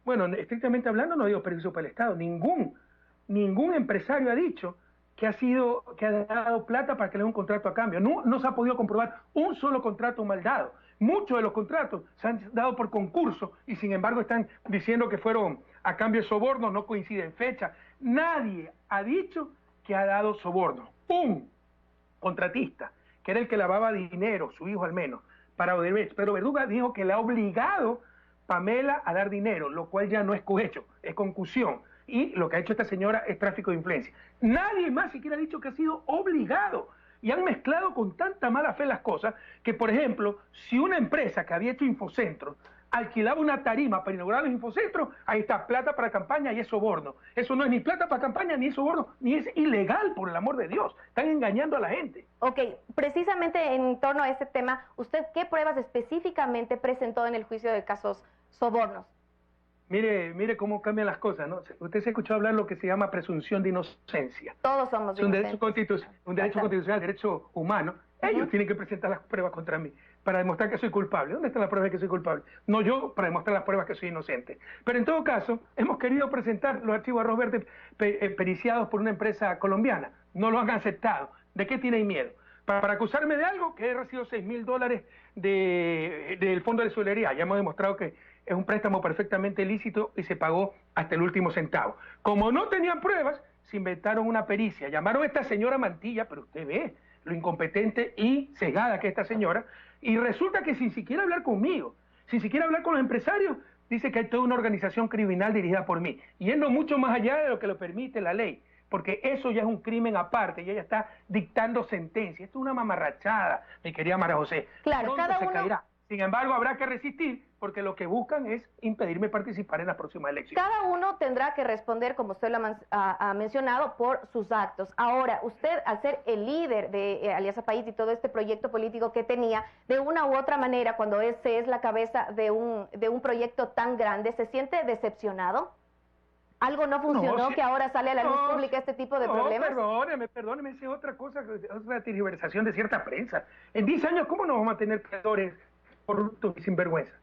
Bueno, estrictamente hablando, no digo perjuicio para el Estado. Ningún empresario ha dicho que ha dado plata para que le dé un contrato a cambio. No se ha podido comprobar un solo contrato mal dado. Muchos de los contratos se han dado por concurso y sin embargo están diciendo que fueron a cambio de sobornos, no coinciden fechas. Nadie ha dicho que ha dado soborno. Un contratista, que era el que lavaba dinero, su hijo al menos, para Odebrecht, Pedro Verduga, dijo que le ha obligado Pamela a dar dinero, lo cual ya no es cohecho, es concusión. Y lo que ha hecho esta señora es tráfico de influencia. Nadie más siquiera ha dicho que ha sido obligado. Y han mezclado con tanta mala fe las cosas que, por ejemplo, si una empresa que había hecho Infocentro alquilaba una tarima para inaugurar los Infocentros, ahí está, plata para campaña y es soborno. Eso no es ni plata para campaña, ni es soborno, ni es ilegal, por el amor de Dios. Están engañando a la gente. Ok, precisamente en torno a este tema, ¿usted qué pruebas específicamente presentó en el juicio de casos sobornos? Mire cómo cambian las cosas, ¿no? Usted se ha escuchado hablar lo que se llama presunción de inocencia. Todos somos es un derecho constitucional, derecho humano. Ellos tienen que presentar las pruebas contra mí para demostrar que soy culpable. ¿Dónde están las pruebas de que soy culpable? No yo para demostrar las pruebas que soy inocente. Pero en todo caso, hemos querido presentar los archivos arroz verde periciados por una empresa colombiana. No lo han aceptado. ¿De qué tienen miedo? Para acusarme de algo, que he recibido $6.000 del Fondo de Solidaridad. Ya hemos demostrado que es un préstamo perfectamente lícito y se pagó hasta el último centavo. Como no tenían pruebas, se inventaron una pericia. Llamaron a esta señora Mantilla, pero usted ve lo incompetente y cegada que es esta señora, y resulta que sin siquiera hablar conmigo, sin siquiera hablar con los empresarios, dice que hay toda una organización criminal dirigida por mí, yendo mucho más allá de lo que lo permite la ley, porque eso ya es un crimen aparte y ella está dictando sentencia. Esto es una mamarrachada, mi querida María José. Claro, Pronto se caerá. Sin embargo, habrá que resistir porque lo que buscan es impedirme participar en las próximas elecciones. Cada uno tendrá que responder, como usted lo ha mencionado, por sus actos. Ahora, usted, al ser el líder de Alianza País y todo este proyecto político que tenía, de una u otra manera, cuando se es la cabeza de un proyecto tan grande, ¿se siente decepcionado? ¿Algo no funcionó que ahora sale a la luz pública este tipo de problemas? Perdóneme, esa es otra cosa, otra tergiversación de cierta prensa. En 10 años, ¿cómo no vamos a tener perdedores corruptos y sinvergüenza?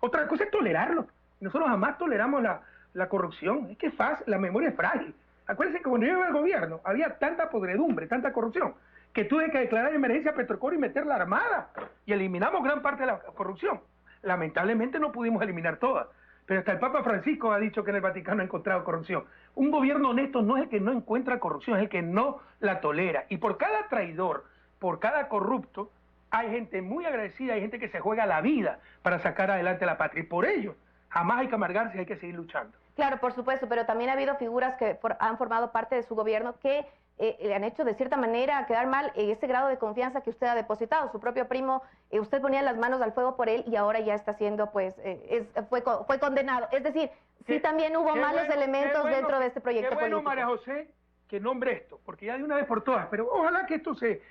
Otra cosa es tolerarlo. Nosotros jamás toleramos la corrupción. Es que es fácil, la memoria es frágil. Acuérdense que cuando yo iba al gobierno había tanta podredumbre, tanta corrupción, que tuve que declarar emergencia a Petrocor y meter la armada. Y eliminamos gran parte de la corrupción. Lamentablemente no pudimos eliminar toda. Pero hasta el Papa Francisco ha dicho que en el Vaticano ha encontrado corrupción. Un gobierno honesto no es el que no encuentra corrupción, es el que no la tolera. Y por cada traidor, por cada corrupto, hay gente muy agradecida, hay gente que se juega la vida para sacar adelante la patria. Y por ello, jamás hay que amargarse, hay que seguir luchando. Claro, por supuesto, pero también ha habido figuras que han formado parte de su gobierno que le han hecho de cierta manera quedar mal ese grado de confianza que usted ha depositado. Su propio primo, usted ponía las manos al fuego por él y ahora ya está siendo, pues, fue condenado. Es decir, sí también hubo malos elementos dentro de este proyecto político. Qué bueno, María José, que nombre esto, porque ya de una vez por todas, pero ojalá que esto se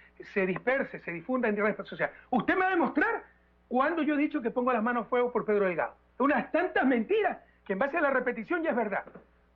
disperse, se difunda en redes sociales. Usted me va a demostrar cuando yo he dicho que pongo las manos al fuego por Pedro Delgado. Unas tantas mentiras que en base a la repetición ya es verdad.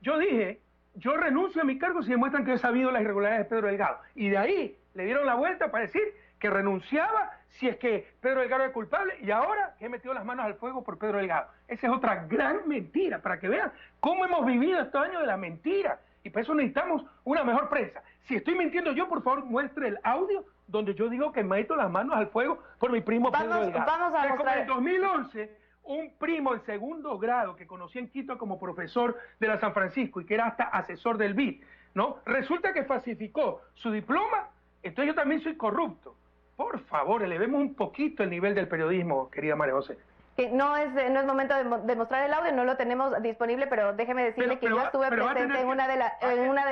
Yo dije, yo renuncio a mi cargo si demuestran que he sabido las irregularidades de Pedro Delgado. Y de ahí le dieron la vuelta para decir que renunciaba si es que Pedro Delgado es culpable y ahora que he metido las manos al fuego por Pedro Delgado. Esa es otra gran mentira, para que vean cómo hemos vivido estos años de la mentira. Y por eso necesitamos una mejor prensa. Si estoy mintiendo yo, por favor, muestre el audio donde yo digo que meto las manos al fuego por mi primo Pedro Delgado. Vamos a mostrar. Como en 2011, un primo en segundo grado que conocí en Quito como profesor de la San Francisco y que era hasta asesor del BID, ¿no? Resulta que falsificó su diploma, entonces yo también soy corrupto. Por favor, elevemos un poquito el nivel del periodismo, querida María José. Que no es momento de mostrar el audio, no lo tenemos disponible, pero déjeme decirle que yo estuve presente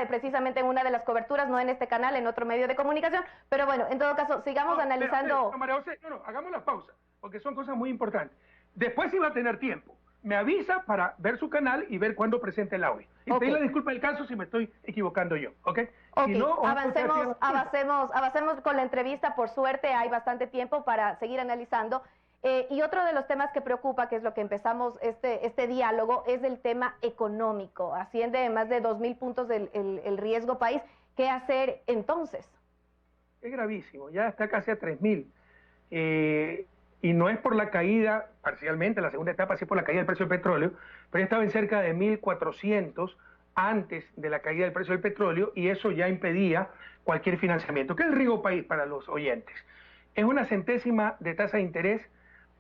precisamente en una de las coberturas, no en este canal, en otro medio de comunicación, pero bueno, en todo caso, sigamos analizando... María José, hagamos la pausa, porque son cosas muy importantes. Después sí va a tener tiempo. Me avisa para ver su canal y ver cuándo presente el audio. Y pedirle disculpa del caso si me estoy equivocando yo, ¿ok? Ok, si no, avancemos con la entrevista, por suerte hay bastante tiempo para seguir analizando. Y otro de los temas que preocupa, que es lo que empezamos este diálogo, es el tema económico. Asciende más de 2.000 puntos el riesgo país. ¿Qué hacer entonces? Es gravísimo, ya está casi a 3.000. Y no es por la caída, parcialmente, la segunda etapa sí por la caída del precio del petróleo, pero ya estaba en cerca de 1.400 antes de la caída del precio del petróleo y eso ya impedía cualquier financiamiento. ¿Qué es el riesgo país para los oyentes? Es una centésima de tasa de interés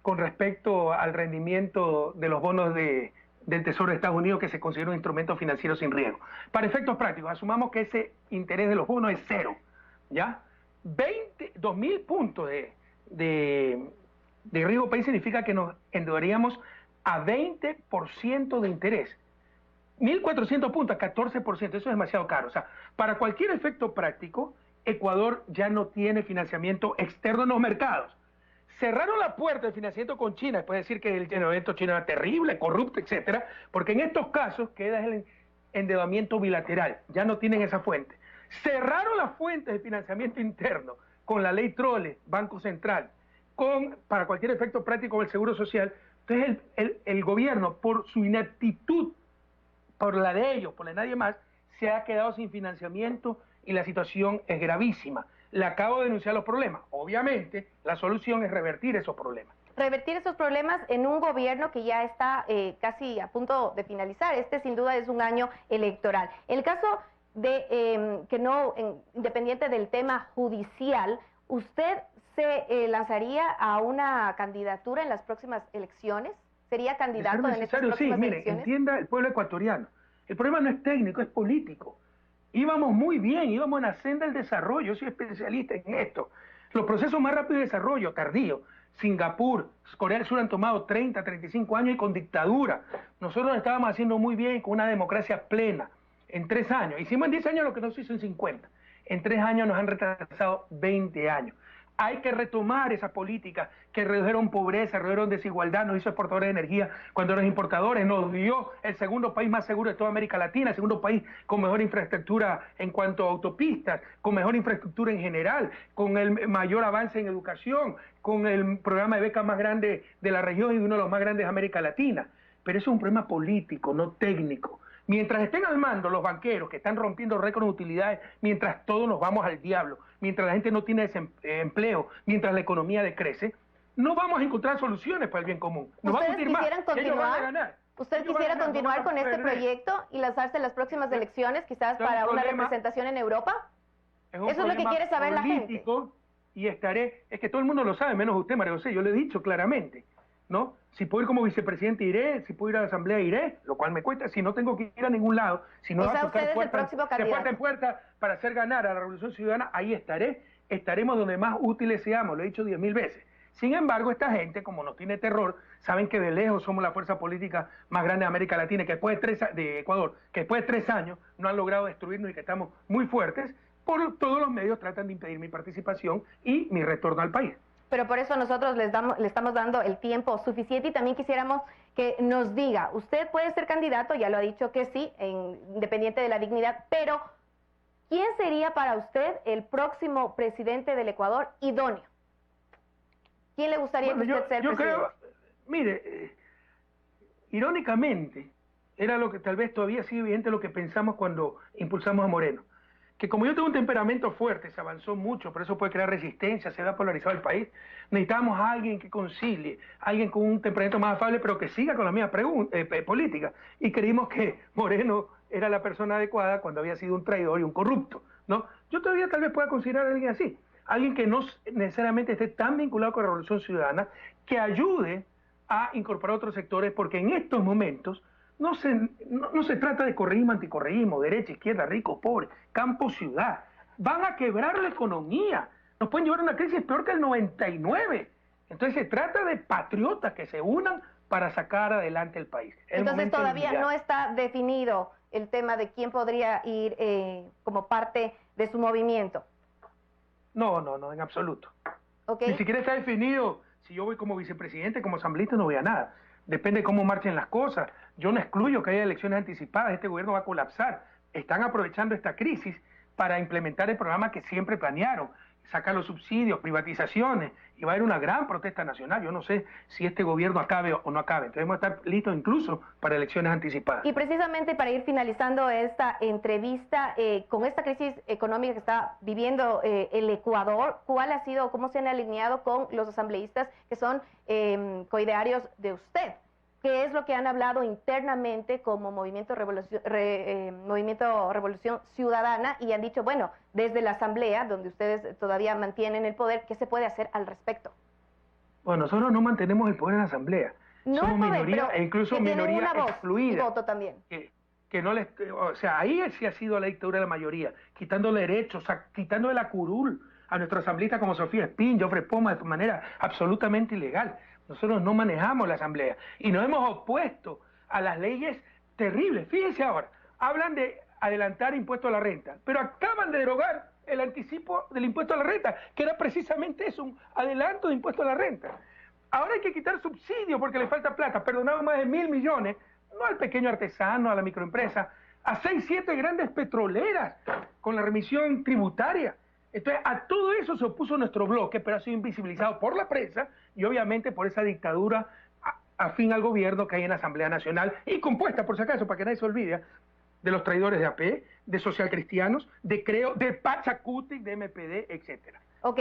con respecto al rendimiento de los bonos del Tesoro de Estados Unidos, que se considera un instrumento financiero sin riesgo. Para efectos prácticos, asumamos que ese interés de los bonos es cero, ¿ya? 2.000 puntos de riesgo país significa que nos endeudaríamos a 20% de interés. 1.400 puntos, 14%, eso es demasiado caro. O sea, para cualquier efecto práctico, Ecuador ya no tiene financiamiento externo en los mercados. Cerraron la puerta de financiamiento con China, después de decir que el endeudamiento chino era terrible, corrupto, etcétera, porque en estos casos queda el endeudamiento bilateral, ya no tienen esa fuente. Cerraron las fuentes de financiamiento interno con la ley Trole, Banco Central, para cualquier efecto práctico el Seguro Social. Entonces el gobierno, por su ineptitud, por la de ellos, por la de nadie más, se ha quedado sin financiamiento y la situación es gravísima. Le acabo de denunciar los problemas. Obviamente, la solución es revertir esos problemas. Revertir esos problemas en un gobierno que ya está casi a punto de finalizar. Este sin duda es un año electoral. El caso de que no, independiente del tema judicial, ¿usted se lanzaría a una candidatura en las próximas elecciones? ¿Sería candidato en estas próximas elecciones? Entienda el pueblo ecuatoriano. El problema no es técnico, es político. Íbamos muy bien, íbamos en la senda del desarrollo, yo soy especialista en esto. Los procesos más rápidos de desarrollo, tardío, Singapur, Corea del Sur han tomado 30, 35 años y con dictadura. Nosotros lo estábamos haciendo muy bien con una democracia plena, en 3 años. Hicimos en 10 años lo que no se hizo en 50. En 3 años nos han retrasado 20 años. Hay que retomar esas políticas que redujeron pobreza, redujeron desigualdad, nos hizo exportadores de energía cuando eran importadores, nos dio el segundo país más seguro de toda América Latina, el segundo país con mejor infraestructura en cuanto a autopistas, con mejor infraestructura en general, con el mayor avance en educación, con el programa de becas más grande de la región y uno de los más grandes de América Latina. Pero eso es un problema político, no técnico. Mientras estén al mando los banqueros que están rompiendo récords de utilidades, mientras todos nos vamos al diablo, mientras la gente no tiene empleo, mientras la economía decrece, no vamos a encontrar soluciones para el bien común. Nos vamos a ir más. Ellos van a ganar. ¿Usted quisiera continuar con este proyecto y lanzarse en las próximas elecciones, quizás para una representación en Europa? Eso es lo que quiere saber la gente. Y estaré, es que todo el mundo lo sabe, menos usted, María José, yo le he dicho claramente, ¿no? Si puedo ir como vicepresidente iré, si puedo ir a la asamblea iré, lo cual me cuesta, si no tengo que ir a ningún lado, si no va a tocar puerta en puerta para hacer ganar a la Revolución Ciudadana, ahí estaremos donde más útiles seamos, lo he dicho 10.000 veces. Sin embargo, esta gente, como nos tiene terror, saben que de lejos somos la fuerza política más grande de América Latina, que después de Ecuador, que después de 3 años no han logrado destruirnos y que estamos muy fuertes, por todos los medios tratan de impedir mi participación y mi retorno al país. Pero por eso nosotros le estamos dando el tiempo suficiente y también quisiéramos que nos diga, usted puede ser candidato, ya lo ha dicho que sí, independiente de la dignidad, pero ¿quién sería para usted el próximo presidente del Ecuador idóneo? ¿Quién le gustaría que usted sea el presidente? Creo, mire, irónicamente, era lo que tal vez todavía sigue evidente lo que pensamos cuando impulsamos a Moreno. Que como yo tengo un temperamento fuerte, se avanzó mucho, por eso puede crear resistencia, se ha polarizado el país, necesitamos a alguien que concilie, alguien con un temperamento más afable, pero que siga con la misma política. Y creímos que Moreno era la persona adecuada cuando había sido un traidor y un corrupto, ¿no? Yo todavía tal vez pueda considerar a alguien así, alguien que no necesariamente esté tan vinculado con la Revolución Ciudadana, que ayude a incorporar otros sectores, porque en estos momentos no se trata de correísmo, anticorreísmo, derecha, izquierda, rico, pobre, campo, ciudad. Van a quebrar la economía. Nos pueden llevar a una crisis peor que el 99. Entonces se trata de patriotas que se unan para sacar adelante el país. Entonces todavía no está definido el tema de quién podría ir como parte de su movimiento. No, en absoluto. Okay. Ni siquiera está definido si yo voy como vicepresidente, como asambleísta, no voy a nada. Depende de cómo marchen las cosas. Yo no excluyo que haya elecciones anticipadas, este gobierno va a colapsar. Están aprovechando esta crisis para implementar el programa que siempre planearon, sacar los subsidios, privatizaciones, y va a haber una gran protesta nacional. Yo no sé si este gobierno acabe o no acabe. Entonces vamos a estar listos incluso para elecciones anticipadas. Y precisamente para ir finalizando esta entrevista, con esta crisis económica que está viviendo el Ecuador, ¿cuál ha sido, cómo se han alineado con los asambleístas que son coidearios de usted? ¿Qué es lo que han hablado internamente como Movimiento Revolución Ciudadana? Y han dicho, bueno, desde la Asamblea, donde ustedes todavía mantienen el poder, ¿qué se puede hacer al respecto? Bueno, nosotros no mantenemos el poder en la Asamblea. No somos poder, minoría e incluso minoría excluida. Y voto también. Que no les, o sea, ahí sí ha sido la dictadura de la mayoría, quitándole derechos, quitándole la curul a nuestros asambleístas como Sofía Espín, Jofre Poma, de manera absolutamente ilegal. Nosotros no manejamos la asamblea y nos hemos opuesto a las leyes terribles. Fíjense ahora, hablan de adelantar impuesto a la renta, pero acaban de derogar el anticipo del impuesto a la renta, que era precisamente eso, un adelanto de impuesto a la renta. Ahora hay que quitar subsidios porque le falta plata, perdonamos más de 1.000 millones, no al pequeño artesano, a la microempresa, a 6, 7 grandes petroleras con la remisión tributaria. Entonces, a todo eso se opuso nuestro bloque, pero ha sido invisibilizado por la prensa y obviamente por esa dictadura afín al gobierno que hay en la Asamblea Nacional y compuesta, por si acaso, para que nadie se olvide, de los traidores de AP, de socialcristianos, de Creo, de Pachacuti, de MPD, etcétera. Ok,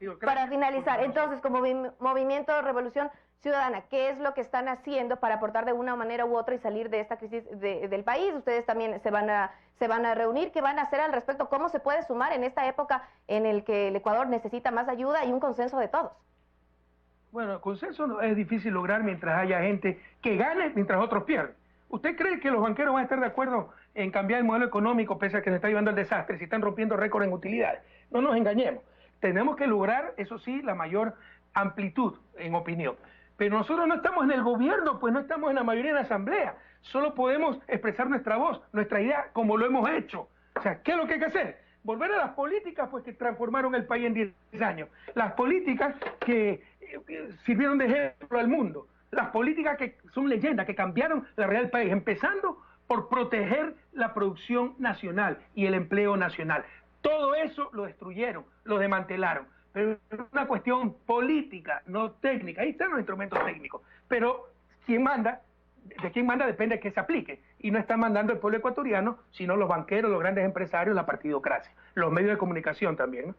y para finalizar, entonces, como Movimiento Revolución Ciudadana, ¿qué es lo que están haciendo para aportar de una manera u otra y salir de esta crisis del país? Ustedes también se van a reunir, ¿qué van a hacer al respecto? ¿Cómo se puede sumar en esta época en el que el Ecuador necesita más ayuda y un consenso de todos? Bueno, el consenso es difícil lograr mientras haya gente que gane mientras otros pierden. ¿Usted cree que los banqueros van a estar de acuerdo en cambiar el modelo económico pese a que se está llevando al desastre, si están rompiendo récord en utilidades? No nos engañemos. Tenemos que lograr, eso sí, la mayor amplitud en opinión. Pero nosotros no estamos en el gobierno, pues no estamos en la mayoría de la asamblea. Solo podemos expresar nuestra voz, nuestra idea, como lo hemos hecho. O sea, ¿qué es lo que hay que hacer? volver a las políticas pues que transformaron el país en 10 años, las políticas que sirvieron de ejemplo al mundo, las políticas que son leyendas, que cambiaron la realidad del país, empezando por proteger la producción nacional y el empleo nacional. Todo eso lo destruyeron, lo desmantelaron, pero es una cuestión política, no técnica. Ahí están los instrumentos técnicos, pero ¿quién manda? De quién manda depende de que se aplique, y no está mandando el pueblo ecuatoriano, sino los banqueros, los grandes empresarios, la partidocracia, los medios de comunicación también, ¿no?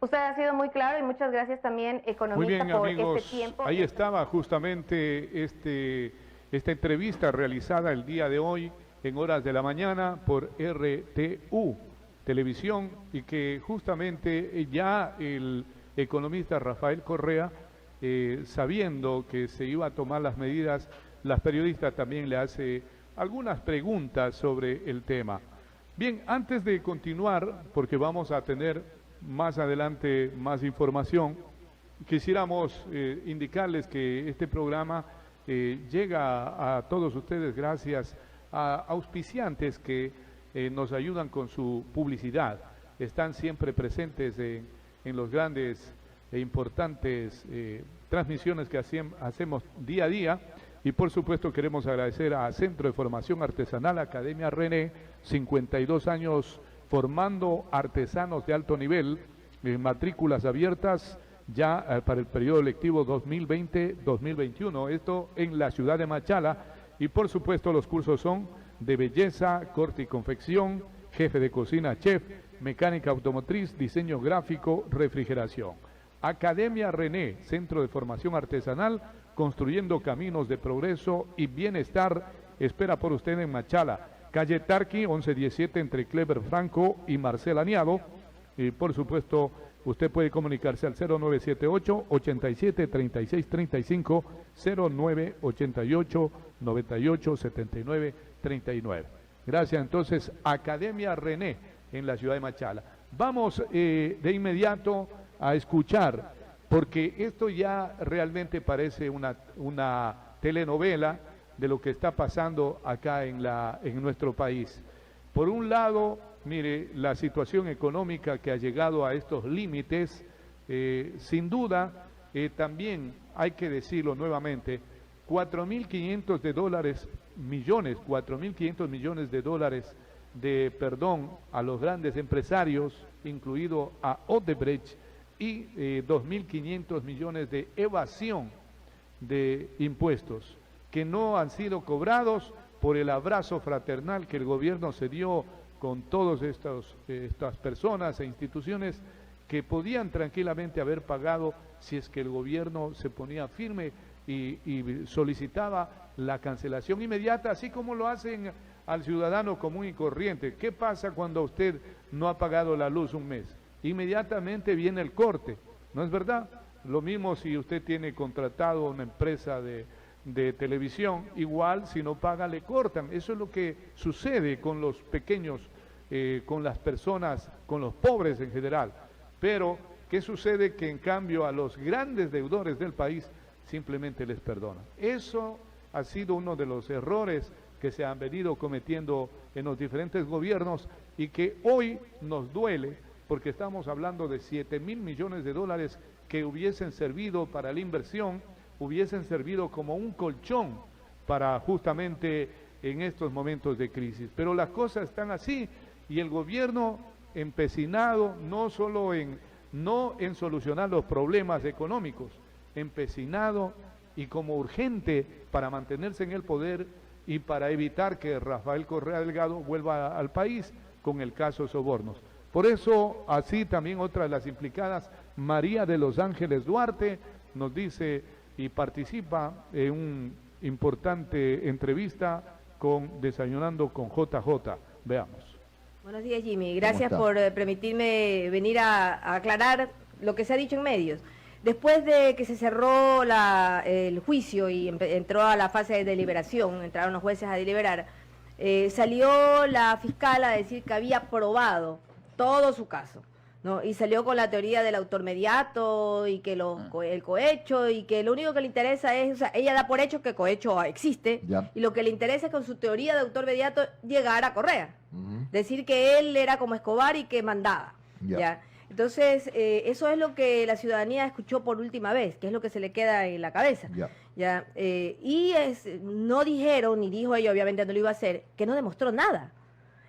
Usted ha sido muy claro y muchas gracias también, economista, Muy bien, por amigos, este tiempo. ahí estaba justamente esta entrevista realizada el día de hoy en horas de la mañana por RTU Televisión, y que justamente ya el economista Rafael Correa, sabiendo que se iba a tomar las medidas, las periodistas también le hace algunas preguntas sobre el tema. Bien, antes de continuar, porque vamos a tener más adelante más información, quisiéramos indicarles que este programa llega a todos ustedes gracias a auspiciantes que nos ayudan con su publicidad. Están siempre presentes en los grandes e importantes transmisiones que hacemos día a día. Y por supuesto queremos agradecer a Centro de Formación Artesanal Academia René, 52 años formando artesanos de alto nivel, matrículas abiertas ya para el periodo lectivo 2020-2021, esto en la ciudad de Machala. Y por supuesto los cursos son de belleza, corte y confección, jefe de cocina, chef, mecánica automotriz, diseño gráfico, refrigeración. Academia René, Centro de Formación Artesanal, construyendo caminos de progreso y bienestar, espera por usted en Machala, calle Tarqui, 1117, entre Clever Franco y Marcel Aniado. Y por supuesto, usted puede comunicarse al 0978-873635, 0988-987939. Gracias entonces, Academia René, en la ciudad de Machala. Vamos de inmediato a escuchar, porque esto ya realmente parece una telenovela de lo que está pasando acá en nuestro país. Por un lado, mire, la situación económica que ha llegado a estos límites, sin duda, también hay que decirlo nuevamente, 4.500 millones de dólares de perdón a los grandes empresarios, incluido a Odebrecht, y 2.500 millones de evasión de impuestos que no han sido cobrados por el abrazo fraternal que el gobierno se dio con todas estas personas e instituciones que podían tranquilamente haber pagado si es que el gobierno se ponía firme y solicitaba la cancelación inmediata, así como lo hacen al ciudadano común y corriente. ¿Qué pasa cuando usted no ha pagado la luz un mes? Inmediatamente viene el corte, ¿no es verdad? Lo mismo si usted tiene contratado una empresa de televisión, igual si no paga le cortan. Eso es lo que sucede con los pequeños, con las personas, con los pobres en general. Pero, ¿qué sucede? Que en cambio a los grandes deudores del país simplemente les perdonan. Eso ha sido uno de los errores que se han venido cometiendo en los diferentes gobiernos y que hoy nos duele, porque estamos hablando de 7.000 millones de dólares que hubiesen servido para la inversión, hubiesen servido como un colchón para justamente en estos momentos de crisis. Pero las cosas están así y el gobierno empecinado no solo en solucionar los problemas económicos, empecinado y como urgente para mantenerse en el poder y para evitar que Rafael Correa Delgado vuelva al país con el caso Sobornos. Por eso, así también otra de las implicadas, María de los Ángeles Duarte, nos dice y participa en una importante entrevista con Desayunando con JJ. Veamos. Buenos días, Jimmy. Gracias por permitirme venir a aclarar lo que se ha dicho en medios. Después de que se cerró el juicio y entró a la fase de deliberación, entraron los jueces a deliberar, salió la fiscal a decir que había probado todo su caso. ¿no? Y salió con la teoría del autor mediato y que el cohecho y que lo único que le interesa es, o sea, ella da por hecho que cohecho existe y lo que le interesa es con su teoría de autor mediato llegar a Correa. Decir que él era como Escobar y que mandaba. ¿Ya? Entonces, eso es lo que la ciudadanía escuchó por última vez, que es lo que se le queda en la cabeza. ¿Ya? No dijeron, ni dijo ella, obviamente no lo iba a hacer, que no demostró nada.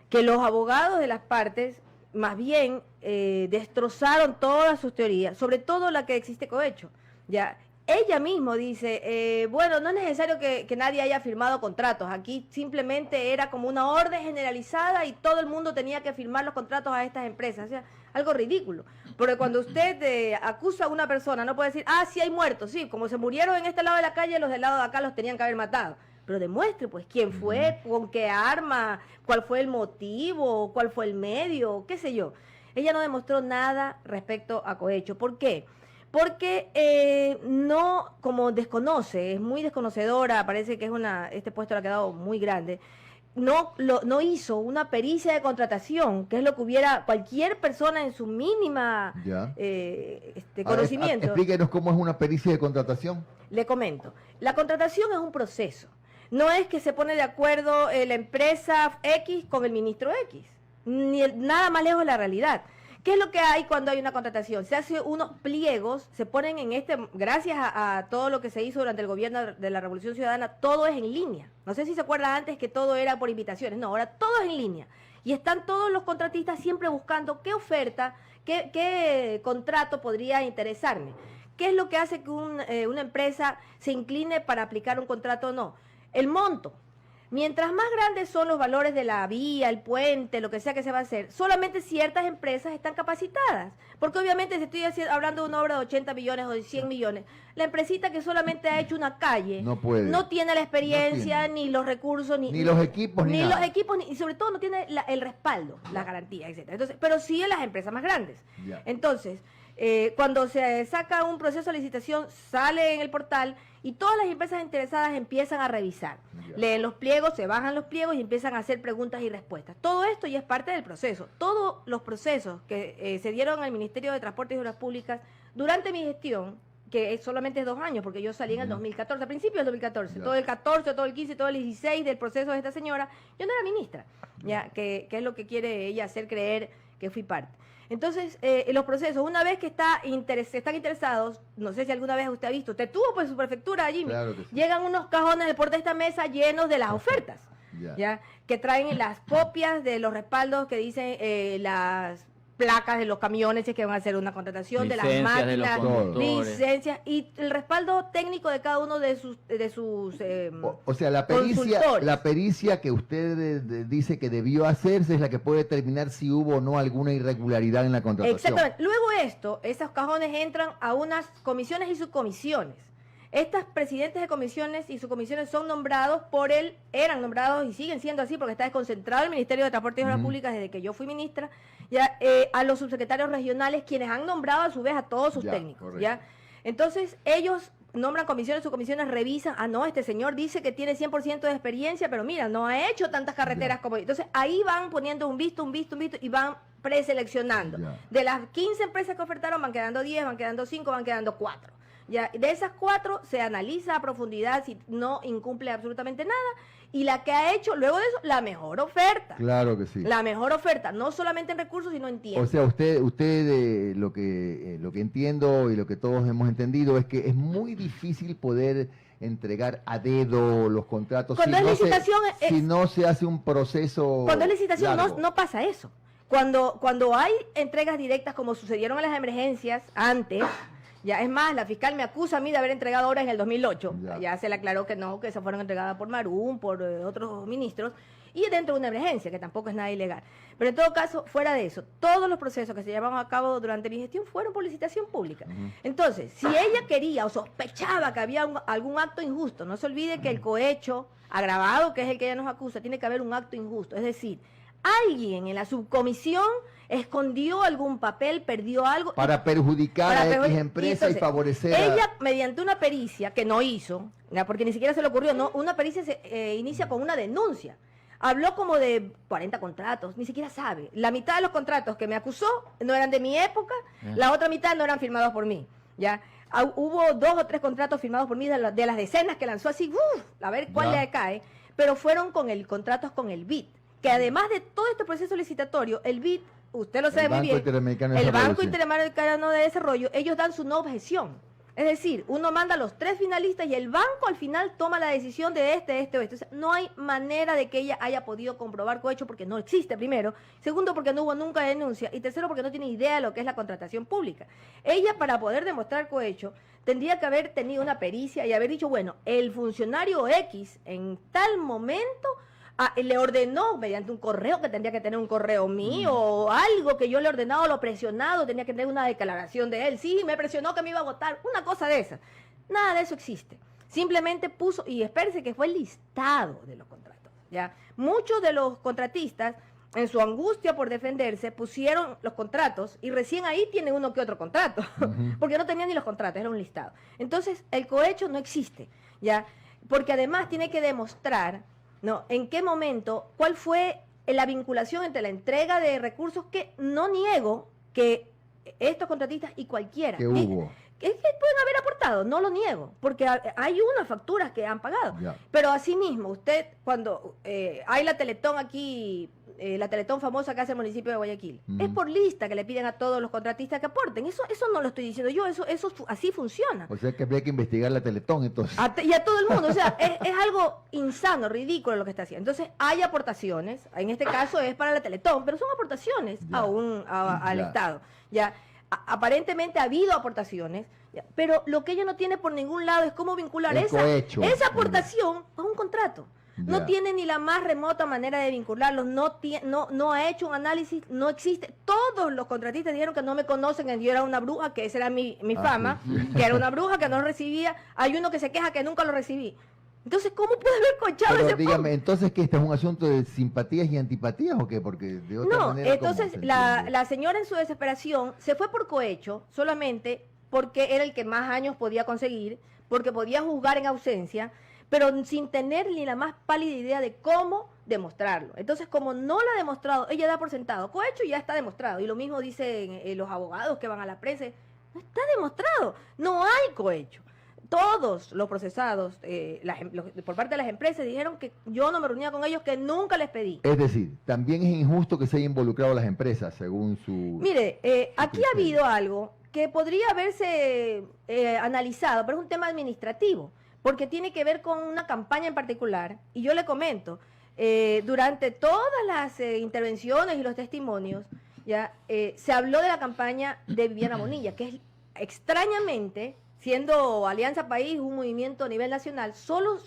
Que los abogados de las partes más bien destrozaron todas sus teorías, sobre todo la que existe cohecho. ¿Ya? Ella misma dice, bueno, no es necesario que nadie haya firmado contratos, aquí simplemente era como una orden generalizada y todo el mundo tenía que firmar los contratos a estas empresas, o sea, algo ridículo. Porque cuando usted acusa a una persona, no puede decir, sí hay muertos, sí, como se murieron en este lado de la calle, los del lado de acá los tenían que haber matado. Pero demuestre, pues, quién fue, con qué arma, cuál fue el motivo, cuál fue el medio, qué sé yo. Ella no demostró nada respecto a cohecho. ¿Por qué? Porque no, como desconoce, es muy desconocedora, parece que este puesto le ha quedado muy grande, no hizo una pericia de contratación, que es lo que hubiera cualquier persona en su mínima conocimiento. Explíquenos cómo es una pericia de contratación. Le comento, la contratación es un proceso, no es que se pone de acuerdo la empresa X con el ministro X, nada más lejos de la realidad. ¿Qué es lo que hay cuando hay una contratación? Se hacen unos pliegos, se ponen gracias a todo lo que se hizo durante el gobierno de la Revolución Ciudadana, todo es en línea. No sé si se acuerda antes que todo era por invitaciones, no, ahora todo es en línea. Y están todos los contratistas siempre buscando qué oferta, qué contrato podría interesarme. ¿Qué es lo que hace que una empresa se incline para aplicar un contrato o no? El monto. Mientras más grandes son los valores de la vía, el puente, lo que sea que se va a hacer, solamente ciertas empresas están capacitadas. Porque obviamente si estoy hablando de una obra de 80 millones o de 100 millones, la empresita que solamente ha hecho una calle no tiene la experiencia, ni los recursos, ni los equipos, ni nada. Los equipos, y sobre todo no tiene el respaldo, la garantía, etc. Entonces, pero sí en las empresas más grandes. Entonces, cuando se saca un proceso de licitación, sale en el portal y todas las empresas interesadas empiezan a revisar. Leen los pliegos, se bajan los pliegos y empiezan a hacer preguntas y respuestas. Todo esto ya es parte del proceso. Todos los procesos que se dieron al Ministerio de Transportes y Obras Públicas durante mi gestión, que solamente es 2 años, porque yo salí en el 2014, a principios del 2014, todo el 14, todo el 15, todo el 16 del proceso de esta señora, yo no era ministra, que es lo que quiere ella hacer creer que fui parte. Entonces, los procesos, una vez que están interesados, no sé si alguna vez usted ha visto, usted tuvo pues su prefectura allí, claro que sí. Llegan unos cajones de por de esta mesa llenos de las ofertas, que traen las copias de los respaldos que dicen las placas de los camiones que van a hacer una contratación, licencias de las máquinas, licencias y el respaldo técnico de cada uno de sus o sea, la pericia que usted dice que debió hacerse es la que puede determinar si hubo o no alguna irregularidad en la contratación. Exactamente. Luego esos cajones entran a unas comisiones y subcomisiones. Estas presidentes de comisiones y subcomisiones son nombrados eran nombrados y siguen siendo así porque está desconcentrado el Ministerio de Transporte y Obras Públicas desde que yo fui ministra, a los subsecretarios regionales, quienes han nombrado a su vez a todos sus técnicos. Entonces, ellos nombran comisiones, subcomisiones, revisan, no, este señor dice que tiene 100% de experiencia, pero mira, no ha hecho tantas carreteras como... Entonces, ahí van poniendo un visto, y van preseleccionando. De las 15 empresas que ofertaron, van quedando 10, van quedando 5, van quedando 4. De esas 4 se analiza a profundidad si no incumple absolutamente nada y la que ha hecho luego de eso la mejor oferta. Claro que sí. La mejor oferta, no solamente en recursos sino en tiempo. O sea, usted lo que entiendo y lo que todos hemos entendido es que es muy difícil poder entregar a dedo los contratos si no se hace un proceso. Cuando es licitación no pasa eso. Cuando hay entregas directas como sucedieron en las emergencias antes. Es más, la fiscal me acusa a mí de haber entregado obras en el 2008. Ya se le aclaró que no, que esas fueron entregadas por Marum, por otros ministros, y dentro de una emergencia, que tampoco es nada ilegal. Pero en todo caso, fuera de eso, todos los procesos que se llevaban a cabo durante mi gestión fueron por licitación pública. Entonces, si ella quería o sospechaba que había algún acto injusto, no se olvide que el cohecho agravado, que es el que ella nos acusa, tiene que haber un acto injusto. Es decir, alguien en la subcomisión escondió algún papel, perdió algo. Para perjudicar a X empresa y favorecer ella, mediante una pericia que no hizo, porque ni siquiera se le ocurrió, una pericia se inicia con una denuncia. habló como de 40 contratos, ni siquiera sabe. La mitad de los contratos que me acusó no eran de mi época, la otra mitad no eran firmados por mí, ¿ya? Hubo 2 o 3 contratos firmados por mí de las decenas que lanzó así, a ver cuál le cae, pero fueron contratos con el BID, que además de todo este proceso licitatorio, el BID, usted lo sabe muy bien, el Banco Interamericano de Desarrollo, ellos dan su no objeción. Es decir, uno manda a los 3 finalistas y el banco al final toma la decisión de este o este. O sea, no hay manera de que ella haya podido comprobar cohecho porque no existe, primero. Segundo, porque no hubo nunca denuncia. Y tercero, porque no tiene idea de lo que es la contratación pública. Ella, para poder demostrar cohecho, tendría que haber tenido una pericia y haber dicho, bueno, el funcionario X en tal momento le ordenó mediante un correo, que tendría que tener un correo mío o algo que yo le he ordenado, lo presionado, tenía que tener una declaración de él, sí, me presionó que me iba a votar, una cosa de esa. Nada de eso existe. Simplemente puso, y espérese que fue el listado de los contratos, ¿ya? Muchos de los contratistas, en su angustia por defenderse, pusieron los contratos y recién ahí tiene uno que otro contrato, porque no tenían ni los contratos, era un listado. Entonces, el cohecho no existe, ¿ya? Porque además tiene que demostrar, ¿no?, en qué momento, cuál fue la vinculación entre la entrega de recursos, que no niego que estos contratistas y cualquiera que hubo. Es que pueden haber aportado, no lo niego, porque hay unas facturas que han pagado. Pero asimismo, usted, cuando hay la Teletón aquí, la Teletón famosa que hace el municipio de Guayaquil, es por lista que le piden a todos los contratistas que aporten. Eso no lo estoy diciendo yo, eso así funciona. O sea que habría que investigar la Teletón entonces. Y a todo el mundo, o sea, es algo insano, ridículo lo que está haciendo. Entonces hay aportaciones, en este caso es para la Teletón, pero son aportaciones al Estado, ¿ya? Aparentemente ha habido aportaciones, pero lo que ella no tiene por ningún lado es cómo vincular esa aportación a un contrato. No tiene ni la más remota manera de vincularlos, no ha hecho un análisis, no existe. Todos los contratistas dijeron que no me conocen, que yo era una bruja, que esa era mi fama, que era una bruja, que no recibía. Hay uno que se queja que nunca lo recibí. Entonces, ¿cómo puede haber cochado ese dígame, fondo? entonces, ¿qué? ¿Este es un asunto de simpatías y antipatías o qué? Porque de otra manera... No, entonces la señora en su desesperación se fue por cohecho solamente porque era el que más años podía conseguir, porque podía juzgar en ausencia, pero sin tener ni la más pálida idea de cómo demostrarlo. Entonces, como no lo ha demostrado, ella da por sentado, cohecho ya está demostrado, y lo mismo dicen los abogados que van a la prensa, no está demostrado, no hay cohecho. Todos los procesados por parte de las empresas dijeron que yo no me reunía con ellos, que nunca les pedí. Es decir, también es injusto que se hayan involucrado las empresas, según su... Mire, aquí ha habido algo que podría haberse analizado, pero es un tema administrativo, porque tiene que ver con una campaña en particular. Y yo le comento, durante todas las intervenciones y los testimonios, se habló de la campaña de Viviana Bonilla, que es extrañamente... Siendo Alianza País un movimiento a nivel nacional, solo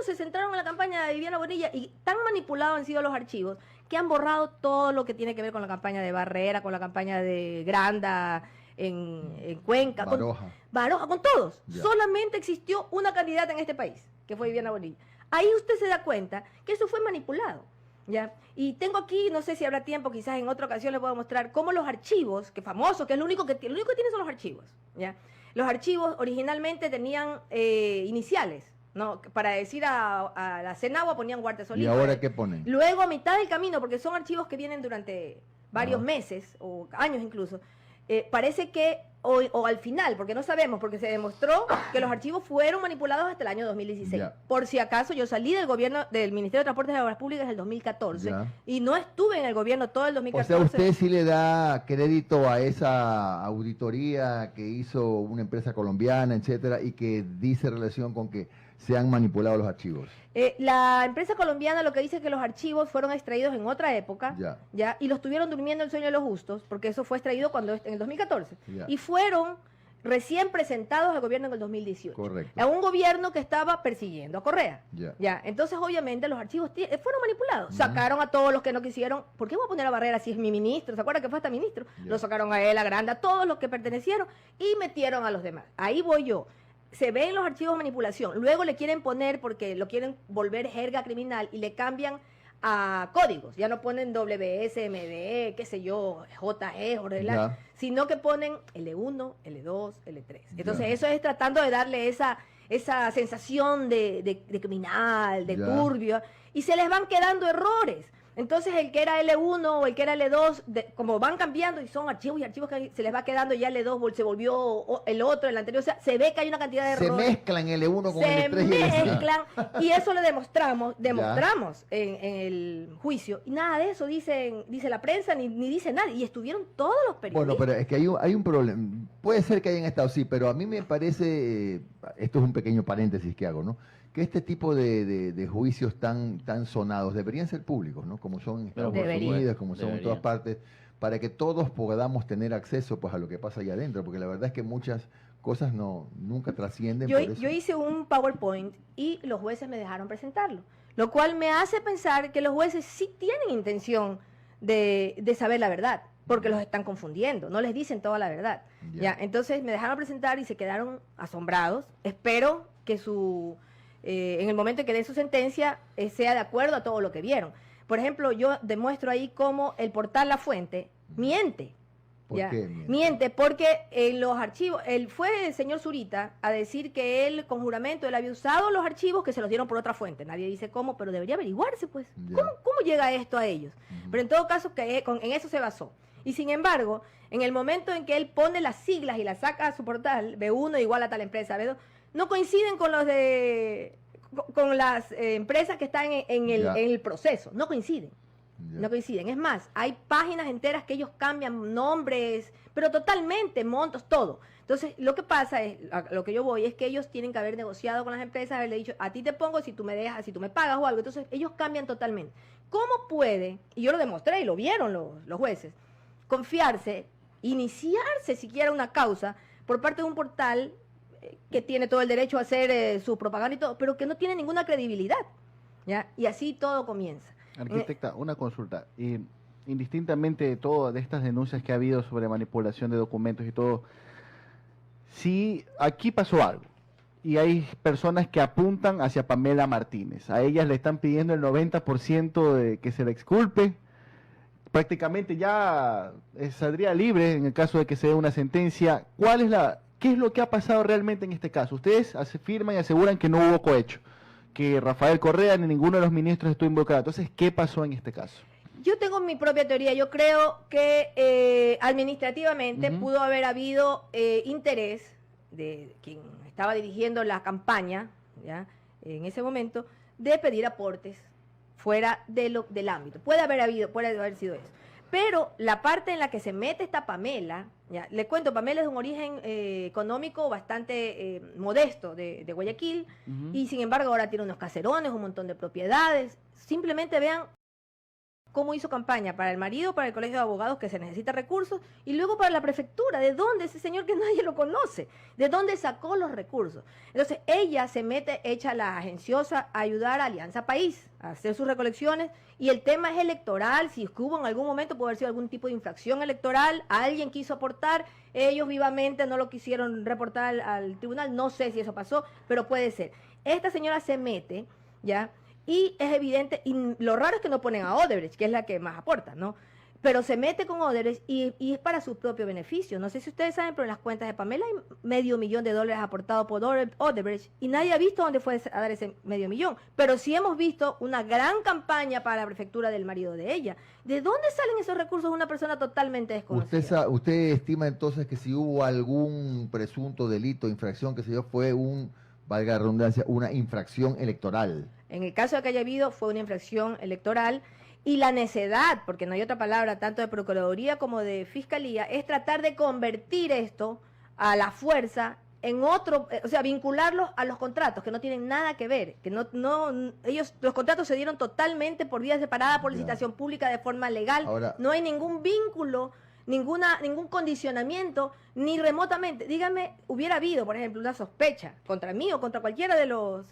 se centraron en la campaña de Viviana Bonilla y tan manipulados han sido los archivos que han borrado todo lo que tiene que ver con la campaña de Barrera, con la campaña de Granda en Cuenca, Baroja, con todos. Solamente existió una candidata en este país, que fue Viviana Bonilla. Ahí usted se da cuenta que eso fue manipulado. ¿Ya? Y tengo aquí, no sé si habrá tiempo, quizás en otra ocasión les puedo mostrar cómo los archivos, que famosos, que es lo único que tiene son los archivos, ¿ya? Los archivos originalmente tenían iniciales, ¿no? Para decir a la Senagua ponían Huarte Solís. ¿Y ahora qué ponen? Luego, a mitad del camino, porque son archivos que vienen durante varios meses o años incluso, parece que, o al final, porque no sabemos, porque se demostró que los archivos fueron manipulados hasta el año 2016. Por si acaso, yo salí del gobierno, del Ministerio de Transportes y Obras Públicas en el 2014, y no estuve en el gobierno todo el 2014. O sea, usted sí le da crédito a esa auditoría que hizo una empresa colombiana, etcétera, y que dice relación con que se han manipulado los archivos. La empresa colombiana lo que dice es que los archivos fueron extraídos en otra época, y los tuvieron durmiendo el sueño de los justos, porque eso fue extraído en el 2014, y fueron recién presentados al gobierno en el 2018. Correcto. A un gobierno que estaba persiguiendo a Correa. Entonces, obviamente, los archivos fueron manipulados. Sacaron a todos los que no quisieron. ¿Por qué voy a poner a Barrera si es mi ministro? ¿Se acuerda que fue hasta ministro? Lo sacaron a él, a Granda, a todos los que pertenecieron, y metieron a los demás. Ahí voy yo. Se ven los archivos de manipulación, luego le quieren poner, porque lo quieren volver jerga criminal, y le cambian a códigos, ya no ponen WSMD, qué sé yo, JE, sino que ponen L1, L2, L3. Entonces eso es tratando de darle esa esa sensación de criminal, de turbio, y se les van quedando errores. Entonces el que era L1 o el que era L2, como van cambiando y son archivos y archivos que se les va quedando, ya L2 se volvió el otro, el anterior, o sea, se ve que hay una cantidad de errores. Se mezclan L1 con L3 y L5. Se mezclan, y eso lo demostramos en el juicio, y nada de eso dice la prensa, ni dice nadie, y estuvieron todos los periodistas. Bueno, pero es que hay un problema, puede ser que hayan estado, sí, pero a mí me parece, esto es un pequeño paréntesis que hago, ¿no?, que este tipo de juicios tan sonados deberían ser públicos, ¿no? Como son en Estados Unidos, como son en todas partes, para que todos podamos tener acceso pues a lo que pasa allá adentro, porque la verdad es que muchas cosas nunca trascienden. Yo hice un PowerPoint y los jueces me dejaron presentarlo, lo cual me hace pensar que los jueces sí tienen intención de saber la verdad, porque los están confundiendo, no les dicen toda la verdad. ¿Ya? Entonces me dejaron presentar y se quedaron asombrados. Espero que en el momento en que den su sentencia, sea de acuerdo a todo lo que vieron. Por ejemplo, yo demuestro ahí cómo el portal La Fuente miente. ¿Por qué miente? Miente porque en los archivos, fue el señor Zurita a decir que él, con juramento, él había usado los archivos que se los dieron por otra fuente. Nadie dice cómo, pero debería averiguarse, pues. ¿Cómo llega esto a ellos? Pero en todo caso, en eso se basó. Y sin embargo, en el momento en que él pone las siglas y las saca a su portal, B1 igual a tal empresa, B2, no coinciden con con las empresas que están en el proceso, no coinciden. No coinciden. Es más, hay páginas enteras que ellos cambian nombres, pero totalmente, montos, todo. Entonces, lo que pasa es, a lo que yo voy, es que ellos tienen que haber negociado con las empresas, haberle dicho, a ti te pongo si tú me dejas, si tú me pagas o algo. Entonces, ellos cambian totalmente. ¿Cómo puede, y yo lo demostré y lo vieron los jueces, confiarse, iniciarse siquiera una causa por parte de un portal que tiene todo el derecho a hacer su propaganda y todo, pero que no tiene ninguna credibilidad, ¿ya? Y así todo comienza. Arquitecta, una consulta. Indistintamente de todas estas denuncias que ha habido sobre manipulación de documentos y todo, si aquí pasó algo y hay personas que apuntan hacia Pamela Martínez, a ellas le están pidiendo el 90% de que se la exculpe, prácticamente ya saldría libre en el caso de que se dé una sentencia. ¿Qué es lo que ha pasado realmente en este caso? Ustedes afirman y aseguran que no hubo cohecho, que Rafael Correa ni ninguno de los ministros estuvo involucrado. Entonces, ¿qué pasó en este caso? Yo tengo mi propia teoría. Yo creo que administrativamente pudo haber habido interés de quien estaba dirigiendo la campaña, ¿ya?, en ese momento, de pedir aportes fuera del ámbito. Puede haber sido eso. Pero la parte en la que se mete esta Pamela, ya, le cuento, Pamela es de un origen económico bastante modesto de Guayaquil, y sin embargo ahora tiene unos caserones, un montón de propiedades. Simplemente vean cómo hizo campaña para el marido, para el colegio de abogados, que se necesita recursos, y luego para la prefectura. ¿De dónde ese señor que nadie lo conoce? ¿De dónde sacó los recursos? Entonces ella se mete, echa la agenciosa a ayudar a Alianza País a hacer sus recolecciones, y el tema es electoral. Si hubo en algún momento, puede haber sido algún tipo de infracción electoral, alguien quiso aportar, ellos vivamente no lo quisieron reportar al tribunal, no sé si eso pasó, pero puede ser. Esta señora se mete, ¿ya?, y es evidente, y lo raro es que no ponen a Odebrecht, que es la que más aporta, ¿no? Pero se mete con Odebrecht y es para su propio beneficio. No sé si ustedes saben, pero en las cuentas de Pamela hay $500,000 aportado por Odebrecht, y nadie ha visto dónde fue a dar ese $500,000. Pero sí hemos visto una gran campaña para la prefectura del marido de ella. ¿De dónde salen esos recursos de una persona totalmente desconocida? ¿Usted estima entonces que si hubo algún presunto delito, infracción, que se dio, fue valga la redundancia, una infracción electoral? En el caso de que haya habido, fue una infracción electoral, y la necedad, porque no hay otra palabra, tanto de Procuraduría como de Fiscalía, es tratar de convertir esto a la fuerza en otro, o sea, vincularlos a los contratos que no tienen nada que ver, que los contratos se dieron totalmente por vía separada, por licitación pública, de forma legal. Ahora, no hay ningún vínculo, ningún condicionamiento, ni remotamente. Dígame, hubiera habido, por ejemplo, una sospecha contra mí o contra cualquiera de los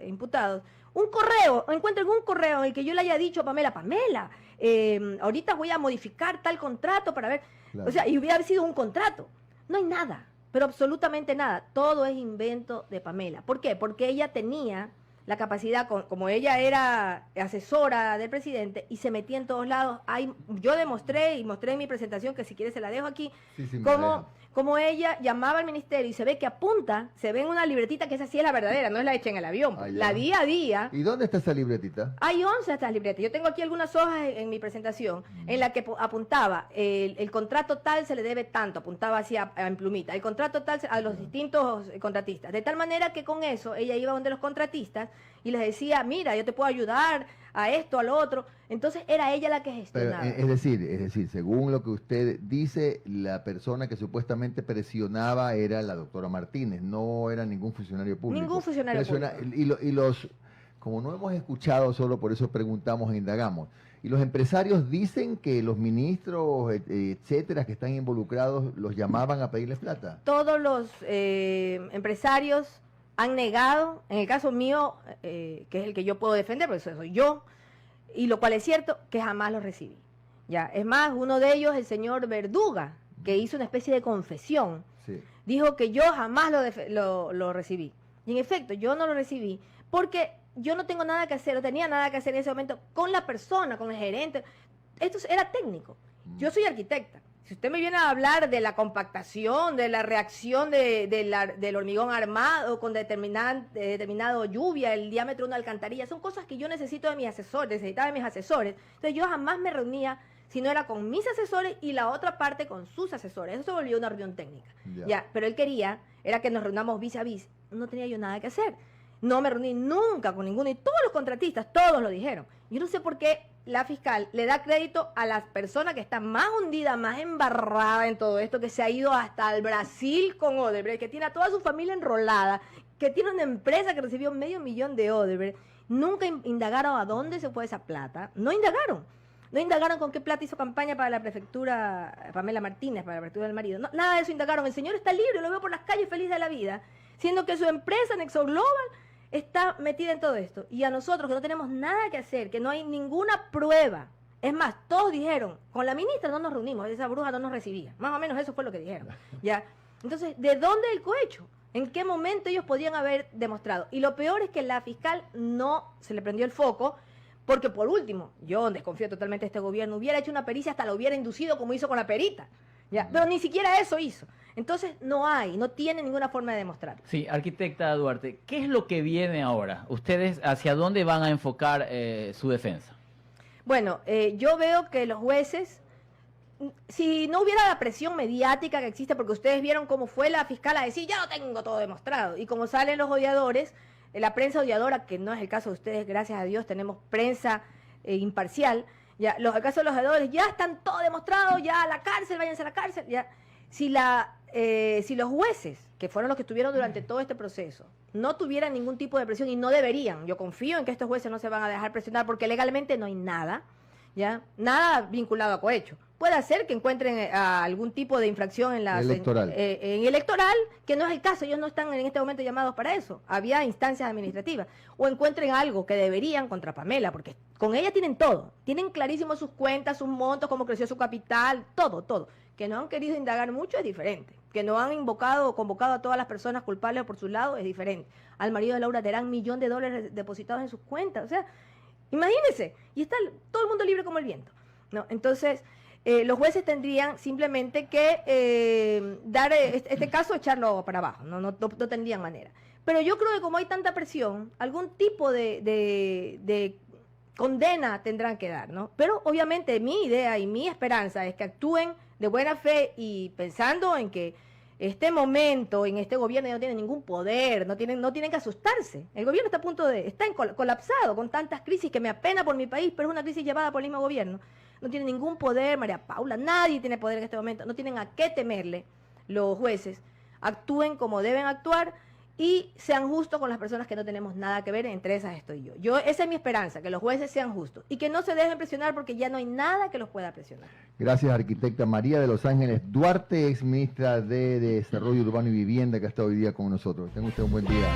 imputados, encuentren un correo en el que yo le haya dicho a Pamela, ahorita voy a modificar tal contrato para ver, claro. O sea, y hubiera sido un contrato. No hay nada, pero absolutamente nada. Todo es invento de Pamela. ¿Por qué? Porque ella tenía la capacidad, como ella era asesora del presidente y se metía en todos lados. Yo demostré y mostré en mi presentación, que si quieres se la dejo aquí, como ella llamaba al ministerio y se ve que apunta, se ve en una libretita que esa sí es la verdadera, no es la hecha en el avión, la día a día. ¿Y dónde está esa libretita? Hay 11 de estas libretas. Yo tengo aquí algunas hojas en mi presentación en la que apuntaba el contrato tal se le debe tanto, apuntaba así en plumita, el contrato tal a los distintos contratistas. De tal manera que con eso ella iba donde los contratistas y les decía, mira, yo te puedo ayudar a esto, a lo otro. Entonces era ella la que gestionaba. Pero, es decir, según lo que usted dice, la persona que supuestamente presionaba era la doctora Martínez, no era ningún funcionario público. Ningún funcionario público. Y los, como no hemos escuchado, solo por eso preguntamos e indagamos, y los empresarios dicen que los ministros, etcétera, que están involucrados, los llamaban a pedirles plata. Todos los empresarios han negado, en el caso mío, que es el que yo puedo defender, porque eso soy yo, y lo cual es cierto, que jamás lo recibí. Ya, es más, uno de ellos, el señor Verduga, que hizo una especie de confesión, dijo que yo jamás lo recibí. Y en efecto, yo no lo recibí, porque yo no tengo nada que hacer, no tenía nada que hacer en ese momento con la persona, con el gerente. Esto era técnico. Yo soy arquitecta. Si usted me viene a hablar de la compactación, de la reacción del hormigón armado con determinado lluvia, el diámetro de una alcantarilla, son cosas que yo necesito de mis asesores, necesitaba de mis asesores. Entonces yo jamás me reunía si no era con mis asesores y la otra parte con sus asesores. Eso se volvió una reunión técnica. Ya, pero él quería, era que nos reunamos vis a vis. No tenía yo nada que hacer. No me reuní nunca con ninguno y todos los contratistas, todos lo dijeron. Yo no sé por qué la fiscal le da crédito a las personas que están más hundidas, más embarrada en todo esto, que se ha ido hasta el Brasil con Odebrecht, que tiene a toda su familia enrolada, que tiene una empresa que recibió $500,000 de Odebrecht. Nunca indagaron a dónde se fue esa plata. No indagaron. No indagaron con qué plata hizo campaña para la prefectura Pamela Martínez, para la prefectura del marido. No, nada de eso indagaron. El señor está libre, lo veo por las calles feliz de la vida, siendo que su empresa, Nexo Global, está metida en todo esto. Y a nosotros, que no tenemos nada que hacer, que no hay ninguna prueba. Es más, todos dijeron, con la ministra no nos reunimos, esa bruja no nos recibía. Más o menos eso fue lo que dijeron. ¿Ya? Entonces, ¿de dónde el cohecho? ¿En qué momento ellos podían haber demostrado? Y lo peor es que la fiscal no se le prendió el foco, porque por último, yo desconfío totalmente de este gobierno, hubiera hecho una pericia, hasta lo hubiera inducido como hizo con la perita. ¿Ya? Pero ni siquiera eso hizo. Entonces no tiene ninguna forma de demostrar. Sí, arquitecta Duarte, ¿qué es lo que viene ahora? ¿Ustedes hacia dónde van a enfocar su defensa? Bueno, yo veo que los jueces, si no hubiera la presión mediática que existe, porque ustedes vieron cómo fue la fiscal a decir, ya lo tengo todo demostrado, y como salen los odiadores, la prensa odiadora, que no es el caso de ustedes, gracias a Dios tenemos prensa imparcial, ya, el caso de los odiadores, ya están todo demostrado, ya a la cárcel, váyanse a la cárcel, ya. Si los jueces, que fueron los que estuvieron durante todo este proceso, no tuvieran ningún tipo de presión, y no deberían, yo confío en que estos jueces no se van a dejar presionar, porque legalmente no hay nada, ¿ya? Nada vinculado a cohecho. Puede ser que encuentren algún tipo de infracción en electoral, que no es el caso, ellos no están en este momento llamados para eso, había instancias administrativas, o encuentren algo que deberían contra Pamela, porque con ella tienen todo, tienen clarísimo sus cuentas, sus montos, cómo creció su capital, todo. Que no han querido indagar mucho es diferente, que no han convocado a todas las personas culpables por su lado es diferente. Al marido de Laura Terán, $1.000.000 depositados en sus cuentas, o sea, imagínense, y está todo el mundo libre como el viento, ¿no? Entonces, los jueces tendrían simplemente que dar este caso, echarlo para abajo, no tendrían manera. Pero yo creo que como hay tanta presión, algún tipo de condena tendrán que dar, ¿no? Pero obviamente mi idea y mi esperanza es que actúen de buena fe y pensando en que este momento, en este gobierno no tiene ningún poder, no tienen que asustarse. El gobierno está a punto está colapsado con tantas crisis que me apena por mi país, pero es una crisis llevada por el mismo gobierno. No tiene ningún poder, María Paula, nadie tiene poder en este momento, no tienen a qué temerle los jueces. Actúen como deben actuar y sean justos con las personas que no tenemos nada que ver, entre esas estoy yo. Esa es mi esperanza, que los jueces sean justos y que no se dejen presionar porque ya no hay nada que los pueda presionar. Gracias, arquitecta María de los Ángeles Duarte, ex ministra de Desarrollo Urbano y Vivienda, que ha estado hoy día con nosotros. Tenga usted un buen día.